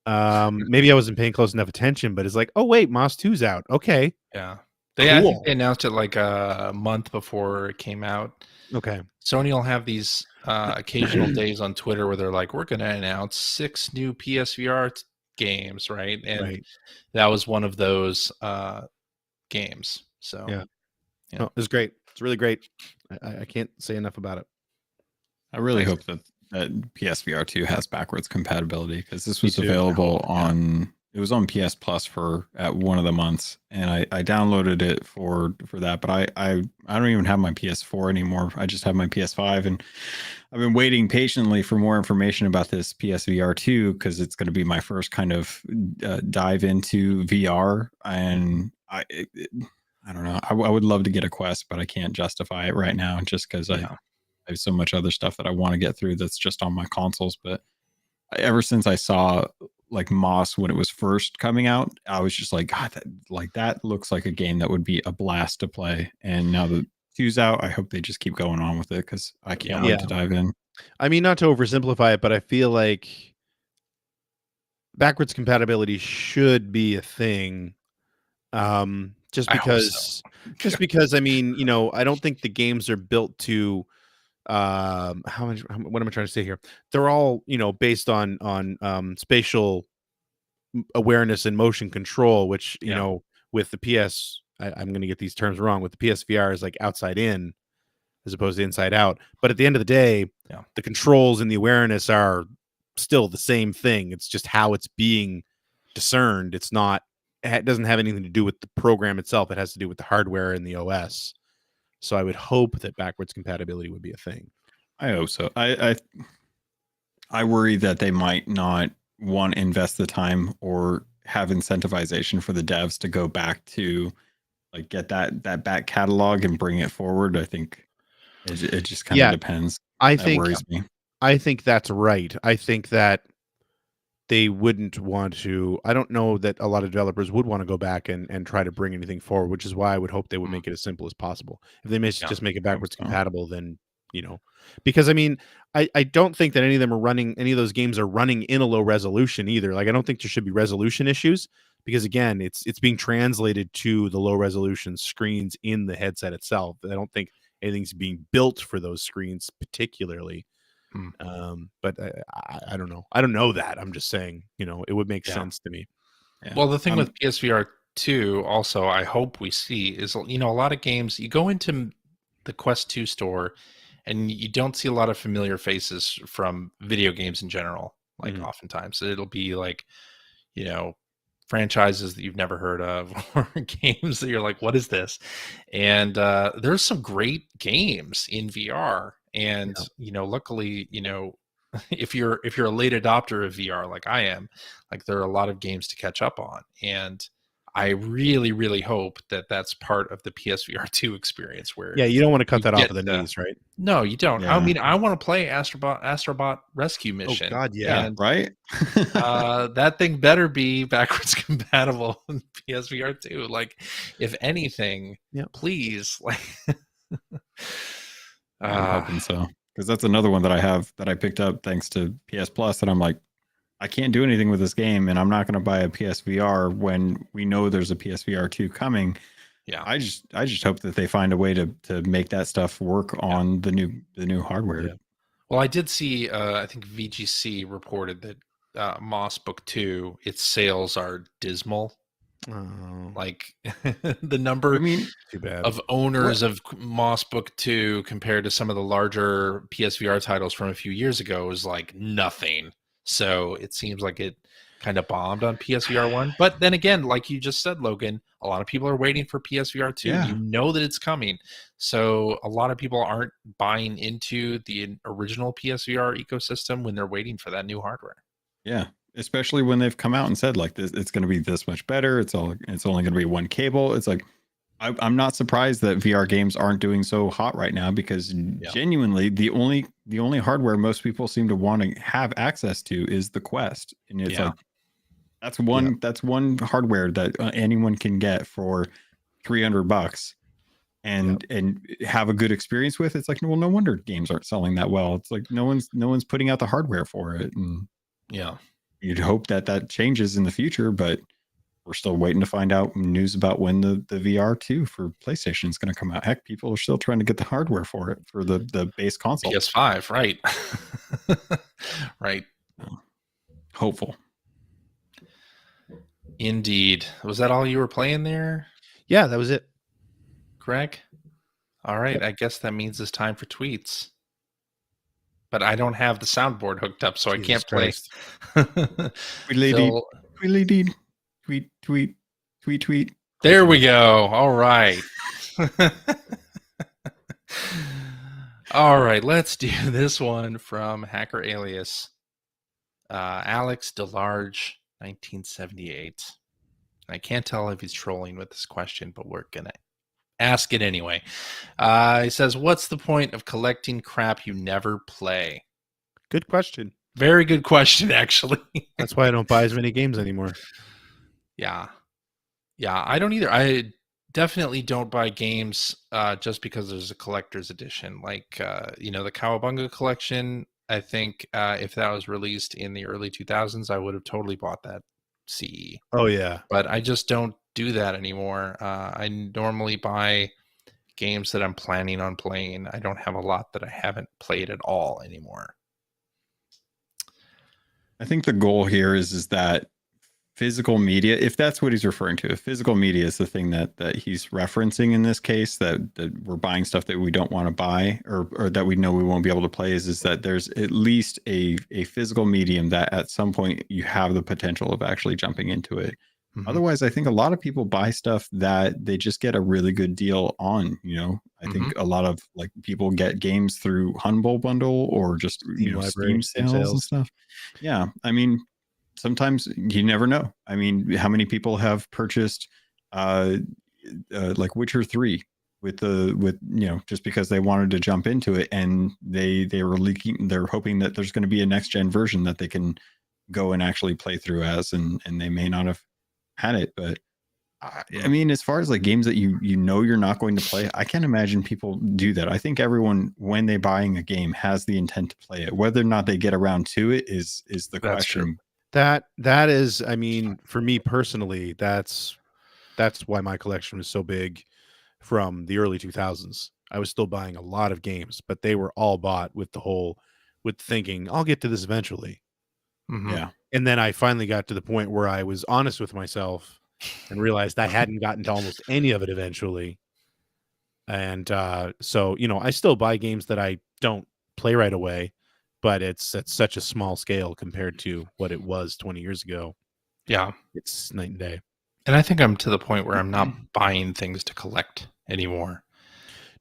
Maybe I wasn't paying close enough attention, but it's like, oh wait, Moss 2's out. Okay, yeah, I think they announced it like a month before it came out. Okay, Sony will have these occasional days on Twitter where they're like, we're going to announce 6 new PSVR games, right? And that was one of those games. So yeah. Oh, it was great. It's really great. I can't say enough about it. I really hope that PSVR 2 has backwards compatibility, because this was available on it was on PS Plus at one of the months, and I downloaded it for that, but I don't even have my PS4 anymore. I just have my PS5, and I've been waiting patiently for more information about this PSVR 2, because it's going to be my first kind of dive into VR, and I don't know. I would love to get a Quest, but I can't justify it right now, just because I have so much other stuff that I want to get through that's just on my consoles. But ever since I saw like Moss when it was first coming out, I was just like, God, that looks like a game that would be a blast to play. And now that 2's out, I hope they just keep going on with it, because I can't wait to dive in. I mean, not to oversimplify it, but I feel like backwards compatibility should be a thing. Just because I mean, I don't think the games are built to what am I trying to say here? They're all, based on spatial awareness and motion control, which, with the PS, I'm going to get these terms wrong, with the PSVR is like outside in as opposed to inside out. But at the end of the day, the controls and the awareness are still the same thing. It's just how it's being discerned. It doesn't have anything to do with the program itself. It has to do with the hardware and the OS. So I would hope that backwards compatibility would be a thing. I hope so. I worry that they might not want to invest the time or have incentivization for the devs to go back to like get that back catalog and bring it forward. I think it just kind of depends. That worries me. I think that's right. I think that they wouldn't want to. I don't know that a lot of developers would want to go back and try to bring anything forward, which is why I would hope they would make it as simple as possible. If they just make it backwards compatible, then because I mean, I don't think that any of those games are running in a low resolution either. Like, I don't think there should be resolution issues because, again, it's being translated to the low resolution screens in the headset itself. I don't think anything's being built for those screens particularly. But I don't know. I don't know that. I'm just saying, it would make sense to me. Yeah. Well, the thing with PSVR 2 also, I hope we see is, a lot of games, you go into the Quest 2 store and you don't see a lot of familiar faces from video games in general. Like oftentimes it'll be like, franchises that you've never heard of or games that you're like, what is this? And there's some great games in VR. And, luckily, if you're a late adopter of VR, like I am, like there are a lot of games to catch up on. And I really, really hope that that's part of the PSVR 2 experience where you don't want to cut that off of the knees, right? No, you don't. I mean, I want to play Astrobot Rescue Mission. Oh God, yeah, and, right. That thing better be backwards compatible in PSVR 2. Like, if anything, please, like. I'm hoping so, because that's another one that I have that I picked up thanks to PS Plus, and I'm like, I can't do anything with this game, and I'm not going to buy a PSVR when we know there's a PSVR 2 coming. Yeah, I just hope that they find a way to make that stuff work on the new hardware. Yeah. Well, I did see, I think VGC reported that Moss Book 2, its sales are dismal. Like the number too bad. of owners of Moss Book 2 compared to some of the larger PSVR titles from a few years ago is like nothing. So it seems like it kind of bombed on PSVR 1. But then again, like you just said, Logan, a lot of people are waiting for PSVR 2. Yeah. You know that it's coming. So a lot of people aren't buying into the original PSVR ecosystem when they're waiting for that new hardware. Yeah. Especially when they've come out and said like this, it's going to be this much better. It's only going to be one cable. It's like, I'm not surprised that VR games aren't doing so hot right now, because genuinely the only hardware most people seem to want to have access to is the Quest. And it's like, that's one hardware that anyone can get for $300 and have a good experience with. It's like, well, no wonder games aren't selling that well. It's like, no one's putting out the hardware for it. And you'd hope that changes in the future, but we're still waiting to find out news about when the VR 2 for PlayStation is going to come out. Heck, people are still trying to get the hardware for it, for the base console. PS5, right. Right. Hopeful. Indeed. Was that all you were playing there? Yeah, that was it. Greg? All right. I guess that means it's time for tweets. But I don't have the soundboard hooked up, so Jesus I can't play. Tweet. There we go. All right. All right. Let's do this one from Hacker Alias. Alex DeLarge, 1978. I can't tell if he's trolling with this question, but we're going to ask it anyway. He says, what's the point of collecting crap you never play? Good question. Very good question, actually. That's why I don't buy as many games anymore. Yeah, I don't either. I definitely don't buy games just because there's a collector's edition. Like, the Cowabunga collection, I think if that was released in the early 2000s, I would have totally bought that CE. Oh, yeah. But I just don't do that anymore. I normally buy games that I'm planning on playing. I don't have a lot that I haven't played at all anymore. I think the goal here is that physical media, if that's what he's referring to, if physical media is the thing that he's referencing in this case, that we're buying stuff that we don't want to buy or that we know we won't be able to play, is that there's at least a physical medium that at some point you have the potential of actually jumping into it. Mm-hmm. Otherwise, I think a lot of people buy stuff that they just get a really good deal on. I think a lot of like people get games through Humble Bundle or just Steam sales and stuff. Yeah, I mean, sometimes you never know. I mean, how many people have purchased like Witcher 3 with just because they wanted to jump into it, and they're hoping that there's going to be a next gen version that they can go and actually play through as, and they may not have had it, but I mean, as far as like games that you know you're not going to play, I can't imagine people do that. I think everyone, when they're buying a game, has the intent to play it. Whether or not they get around to it is the question. That is, I mean, for me personally, that's why my collection was so big from the early 2000s. I was still buying a lot of games, but they were all bought with thinking I'll get to this eventually. Mm-hmm. Yeah. And then I finally got to the point where I was honest with myself and realized I hadn't gotten to almost any of it eventually. And so, I still buy games that I don't play right away, but it's at such a small scale compared to what it was 20 years ago. Yeah. It's night and day. And I think I'm to the point where I'm not buying things to collect anymore.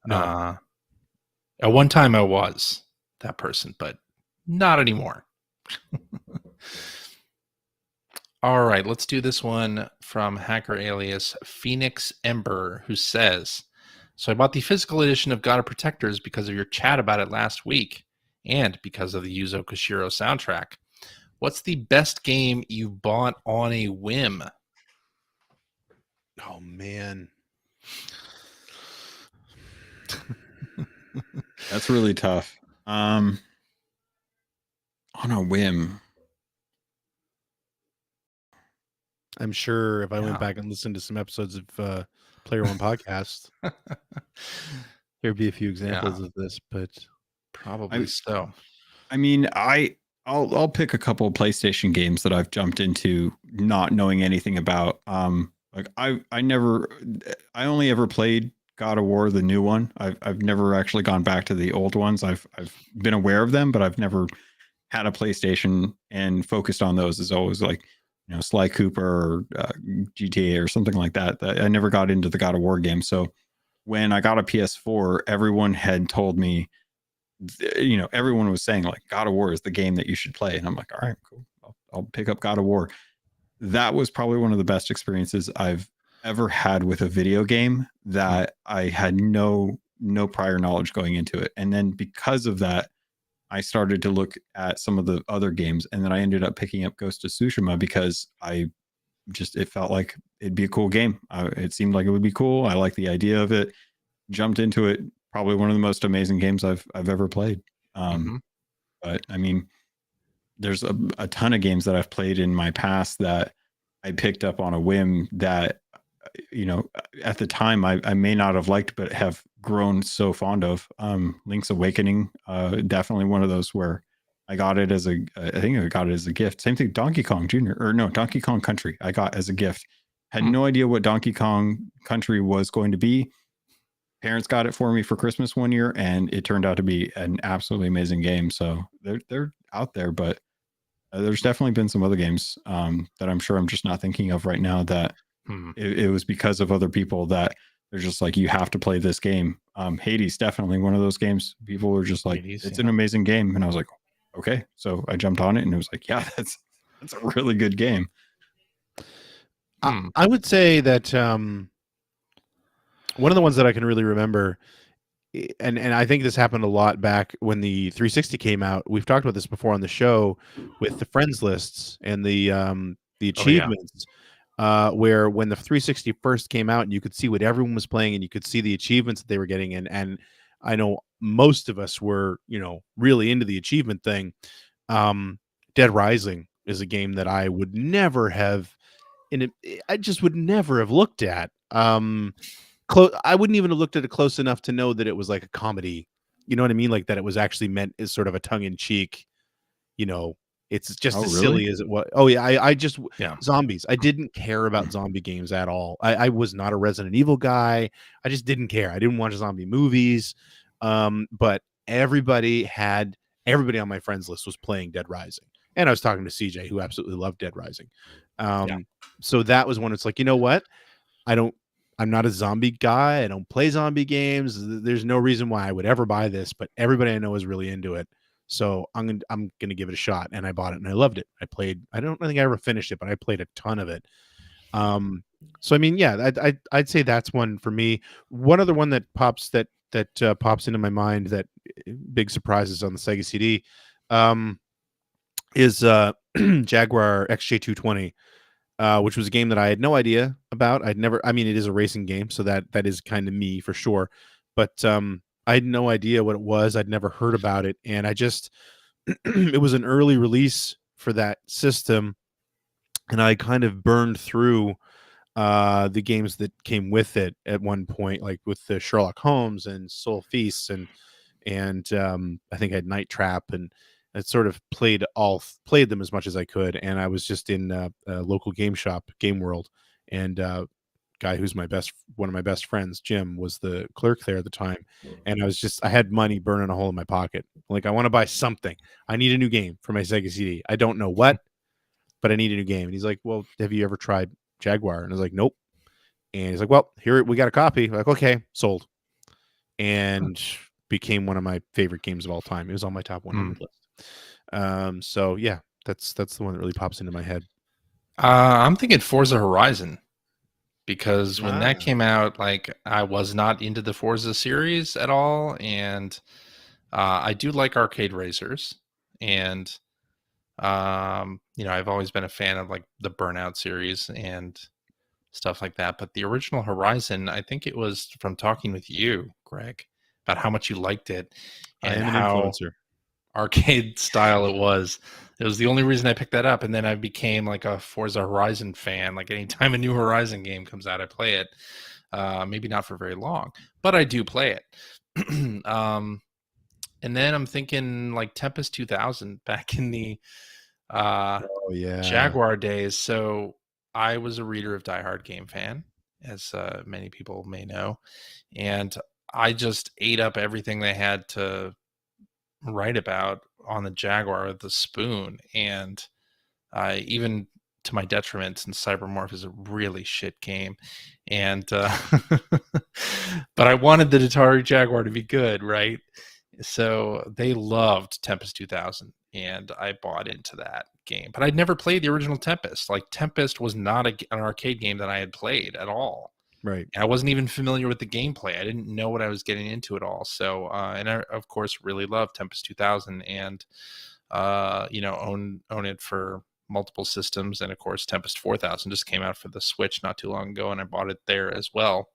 No. At one time I was that person, but not anymore. All right, let's do this one from hacker alias Phoenix Ember, who says, so I bought the physical edition of God of Protectors because of your chat about it last week and because of the Yuzo Koshiro soundtrack. What's the best game you bought on a whim? Oh, man. That's really tough. On a whim. I'm sure if I went back and listened to some episodes of Player One Podcast, there'd be a few examples of this, but probably so. I mean, I'll pick a couple of PlayStation games that I've jumped into not knowing anything about. Like I only ever played God of War, the new one. I've never actually gone back to the old ones. I've been aware of them, but I've never had a PlayStation and focused on those. Is always like, Sly Cooper or GTA or something like that. I never got into the God of War game. So when I got a PS4, everyone had told me, everyone was saying like God of War is the game that you should play. And I'm like, all right, cool. I'll pick up God of War. That was probably one of the best experiences I've ever had with a video game, that I had no prior knowledge going into it. And then because of that, I started to look at some of the other games, and then I ended up picking up Ghost of Tsushima because it felt like it'd be a cool game. It seemed like it would be cool. I like the idea of it. Jumped into it. Probably one of the most amazing games I've ever played. But I mean, there's a ton of games that I've played in my past that I picked up on a whim that, at the time I may not have liked, but have grown so fond of. Link's Awakening, definitely one of those where I got it I think I got it as a gift. Same thing, Donkey Kong Donkey Kong Country, I got as a gift. Had no idea what Donkey Kong Country was going to be. Parents got it for me for Christmas one year, and it turned out to be an absolutely amazing game. So they're out there, but there's definitely been some other games that I'm sure I'm just not thinking of right now that it was because of other people that they're just like, you have to play this game. Hades, definitely one of those games. People were just like, it's an amazing game. And I was like, okay. So I jumped on it, and it was like, yeah, that's a really good game. I would say that one of the ones that I can really remember, and I think this happened a lot back when the 360 came out. We've talked about this before on the show with the friends lists and the achievements. Where when the 360 first came out, and you could see what everyone was playing, and you could see the achievements that they were getting, and I know most of us were, really into the achievement thing. Dead Rising is a game that I would never have, I just would never have looked at. I wouldn't even have looked at it close enough to know that it was like a comedy. You know what I mean? Like that it was actually meant as sort of a tongue-in-cheek, it's just as silly as it was. Oh yeah, I just zombies. I didn't care about zombie games at all. I was not a Resident Evil guy. I just didn't care. I didn't watch zombie movies. But everybody on my friends list was playing Dead Rising, and I was talking to CJ, who absolutely loved Dead Rising. So that was when it's like, you know what? I'm not a zombie guy. I don't play zombie games. There's no reason why I would ever buy this, but everybody I know is really into it. So I'm gonna give it a shot, and I bought it, and I loved it. I don't think I ever finished it, but I played a ton of it. So I mean, yeah, I'd say that's one for me. One other one that pops into my mind, that big surprises on the Sega CD, is Jaguar XJ220. which was a game that I had no idea about. I'd never. I mean, it is a racing game, so that is kind of me for sure. But I had no idea what it was. I'd never heard about it, and I just it was an early release for that system, and I kind of burned through the games that came with it at one point, like with the Sherlock Holmes and Soul Feasts, and I think I had Night Trap, and I sort of played them as much as I could. And I was just in a local game shop, Game World, and guy who's one of my best friends, Jim, was the clerk there at the time, and I had money burning a hole in my pocket. Like, I want to buy something. I need a new game for my Sega CD. I don't know what, but I need a new game. And he's like, "Well, have you ever tried Jaguar?" And I was like, "Nope." And he's like, "Well, here, we got a copy." I'm like, "Okay, sold." And became one of my favorite games of all time. It was on my top 100 list. So yeah, that's the one that really pops into my head. I'm thinking Forza Horizon, because when that came out, like, I was not into the Forza series at all, and I do like arcade racers, and I've always been a fan of like the Burnout series and stuff like that. But the original Horizon, I think it was from talking with you, Greg, about how much you liked it and how influencer. Arcade style it was. It was the only reason I picked that up, and then I became like a Forza Horizon fan. Like, anytime a new Horizon game comes out, I play it. Maybe not for very long, but I do play it. And then I'm thinking like Tempest 2000 back in the Jaguar days. So I was a reader of Die Hard Game Fan, as many people may know, and I just ate up everything they had to write about on the Jaguar with the spoon. And even to my detriment, since Cybermorph is a really shit game, and but I wanted the Atari Jaguar to be good, right? So they loved Tempest 2000, and I bought into that game. But I'd never played the original Tempest. Like, Tempest was not an arcade game that I had played at all. Right. And I wasn't even familiar with the gameplay. I didn't know what I was getting into at all. So, and I, of course, really loved Tempest 2000, and own it for multiple systems. And of course, Tempest 4000 just came out for the Switch not too long ago, and I bought it there as well.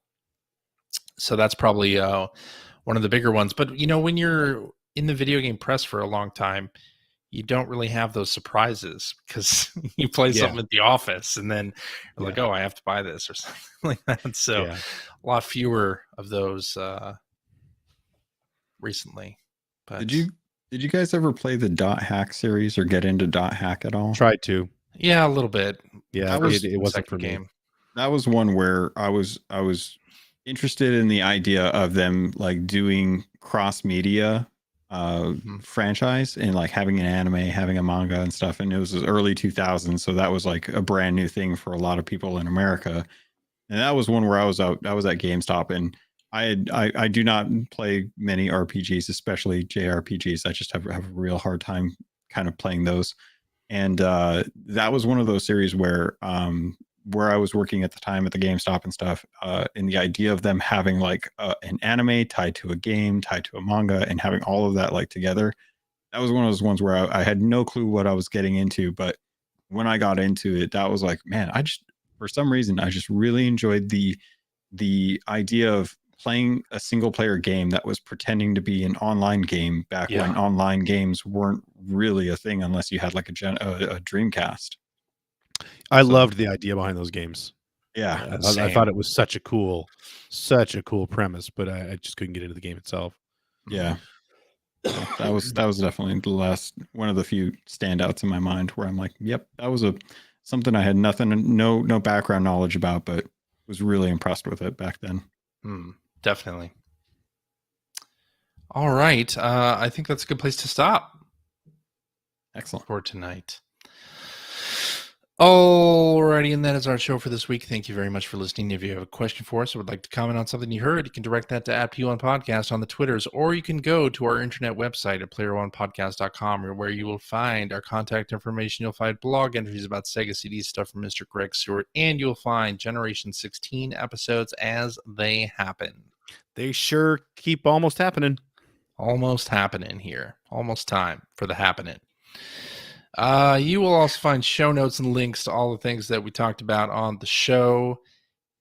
So that's probably one of the bigger ones. But when you're in the video game press for a long time, you don't really have those surprises, because you play something at the office and then you're like, oh, I have to buy this or something like that. So a lot fewer of those recently. But did you guys ever play the Dot Hack series or get into Dot Hack at all? Tried to. Yeah, a little bit. Yeah, it wasn't for me. That was one where I was interested in the idea of them like doing cross media franchise, and like having an anime, having a manga and stuff. And it was early 2000s, so that was like a brand new thing for a lot of people in America. And that was one where I was at GameStop, and I do not play many RPGs, especially JRPGs. I just have a real hard time kind of playing those. And that was one of those series where I was working at the time at the GameStop and stuff, and the idea of them having like an anime tied to a game, tied to a manga, and having all of that like together, that was one of those ones where I had no clue what I was getting into. But when I got into it, that was like, man, for some reason, I just really enjoyed the idea of playing a single player game that was pretending to be an online game back when online games weren't really a thing unless you had like a Dreamcast. I loved the idea behind those games. Yeah, I thought it was such a cool premise, but I just couldn't get into the game itself. Yeah, that was definitely one of the few standouts in my mind where I'm like, yep, that was something I had no background knowledge about, but was really impressed with it back then. Definitely. All right, I think that's a good place to stop. Excellent for tonight. Alrighty, and that is our show for this week. Thank you very much for listening. If you have a question for us or would like to comment on something you heard, you can direct that to @P1Podcast on the Twitters, or you can go to our internet website at player1podcast.com, where you will find our contact information. You'll find blog entries about Sega CD stuff from Mr. Greg Stewart, and you'll find Generation 16 episodes as they happen. They sure keep almost happening. Almost happening here. Almost time for the happening. You will also find show notes and links to all the things that we talked about on the show.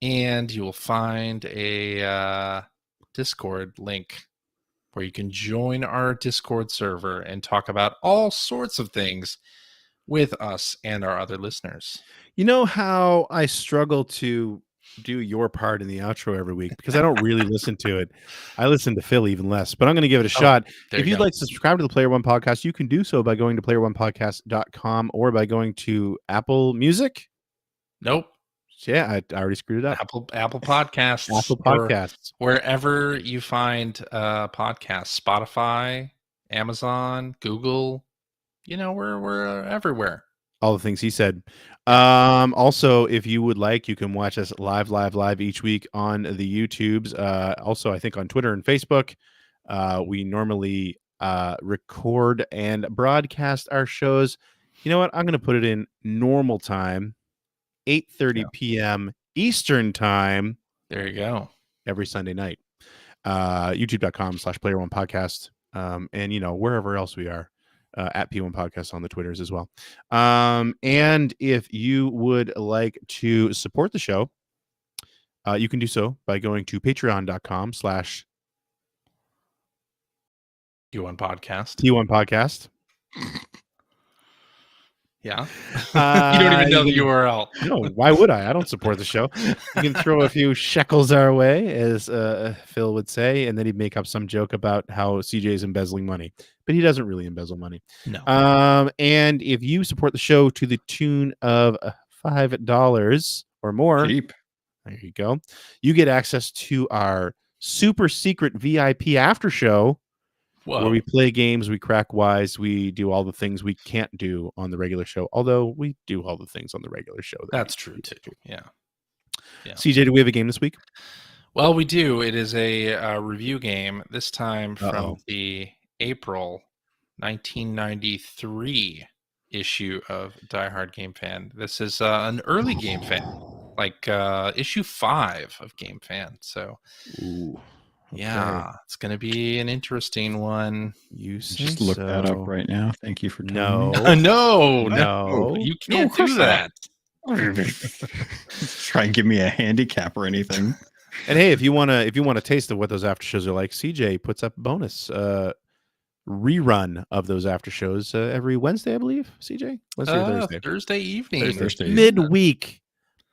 And you will find a Discord link where you can join our Discord server and talk about all sorts of things with us and our other listeners. You know how I struggle to do your part in the outro every week because I don't really listen to it. I listen to Phil even less, but I'm going to give it a shot. If you'd like to subscribe to the Player One Podcast, you can do so by going to playeronepodcast.com or by going to Apple Music. Nope. Yeah, I already screwed it up. Apple Podcasts. Apple Podcasts. Wherever you find podcasts, Spotify, Amazon, Google, we're everywhere. All the things he said. Also, if you would like, you can watch us live each week on the YouTubes. Also, I think on Twitter and Facebook. We normally record and broadcast our shows. You know what? I'm going to put it in normal time, 8:30 p.m. Eastern time. There you go. Every Sunday night. YouTube.com/PlayerOnePodcast. And, wherever else we are. At P1 Podcast on the Twitters as well. And if you would like to support the show, you can do so by going to patreon.com/ P1 Podcast. P1 Podcast. Yeah. You don't even know the URL. No, why would I? I don't support the show. You can throw a few shekels our way, as Phil would say, and then he'd make up some joke about how CJ is embezzling money. But he doesn't really embezzle money. No. And if you support the show to the tune of $5 or more, cheap. There you go. You get access to our super secret VIP after show. Whoa. Where we play games, we crack wise, we do all the things we can't do on the regular show. Although we do all the things on the regular show. That's true too. Yeah. CJ, do we have a game this week? Well, we do. It is a review game. This time from the April 1993 issue of Die Hard Game Fan. This is an early Game Fan, like issue 5 of Game Fan. So. Ooh. Okay. Yeah, it's going to be an interesting one. You just look that up right now. Thank you for no, you can't do that. Try and give me a handicap or anything. And hey, if you want a taste of what those after shows are like, CJ puts up a bonus rerun of those after shows every Wednesday, I believe. CJ, Wednesday or Thursday? Thursday evening,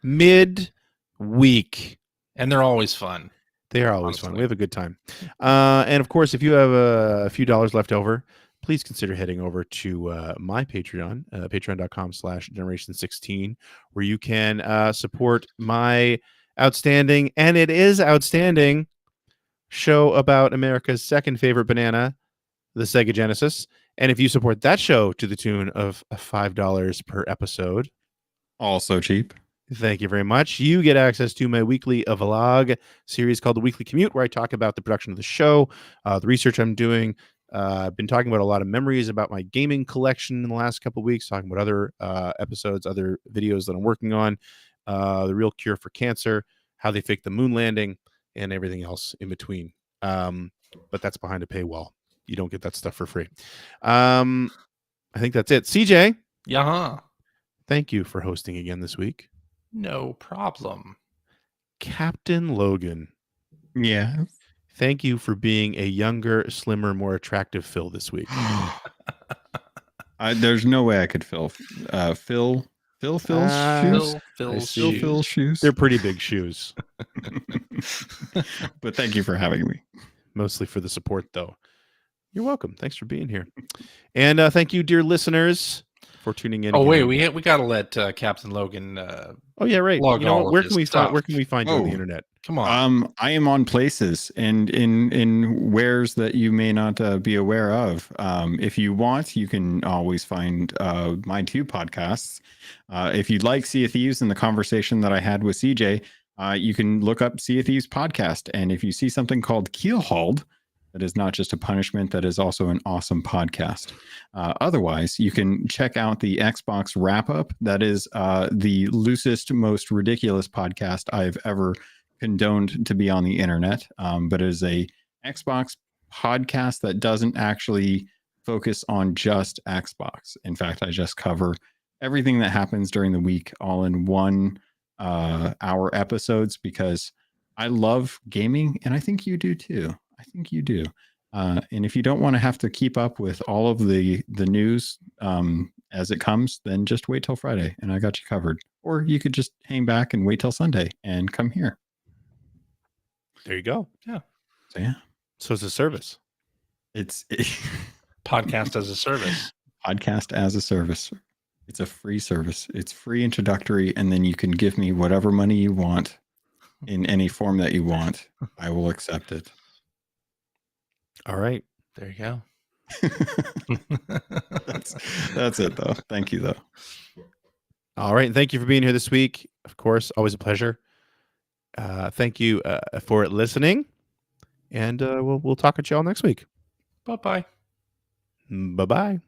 midweek, and they're always fun. They are always fun. We have a good time. And of course, if you have a few dollars left over, please consider heading over to my Patreon, patreon.com/generation16, where you can support my outstanding, and it is outstanding, show about America's second favorite banana, the Sega Genesis. And if you support that show to the tune of $5 per episode, also cheap. Thank you very much. You get access to my weekly vlog series called The Weekly Commute, where I talk about the production of the show, the research I'm doing. I've been talking about a lot of memories about my gaming collection in the last couple of weeks, talking about other episodes, other videos that I'm working on, the real cure for cancer, how they faked the moon landing, and everything else in between. But that's behind a paywall. You don't get that stuff for free. I think that's it. CJ. Yeah. Thank you for hosting again this week. No problem. Captain Logan. Yeah. Thank you for being a younger, slimmer, more attractive Phil this week. There's no way I could fill Phil's shoes. They're pretty big shoes. But thank you for having me. Mostly for the support, though. You're welcome. Thanks for being here. And thank you, dear listeners, for tuning in. Oh, wait, we got to let Captain Logan oh yeah, right. Where can we find you on the internet? Come on. I am on places and in wheres that you may not be aware of. If you want, you can always find my 2 podcasts. If you'd like Sea of Thieves and the conversation that I had with CJ, you can look up Sea of Thieves podcast. And if you see something called Keelhauled, that is not just a punishment, that is also an awesome podcast. Otherwise, you can check out the Xbox Wrap Up. That is the loosest, most ridiculous podcast I've ever condoned to be on the internet. But it is a Xbox podcast that doesn't actually focus on just Xbox. In fact, I just cover everything that happens during the week all in one hour episodes because I love gaming, and I think you do too. I think you do. And if you don't want to have to keep up with all of the news as it comes, then just wait till Friday, and I got you covered. Or you could just hang back and wait till Sunday and come here. There you go. Yeah. So yeah. So it's a service. It's Podcast as a service. Podcast as a service. It's a free service. It's free introductory, and then you can give me whatever money you want in any form that you want. I will accept it. All right. There you go. That's it, though. Thank you, though. All right. Thank you for being here this week. Of course, always a pleasure. Thank you for listening, and we'll talk at y'all next week. Bye-bye. Bye-bye.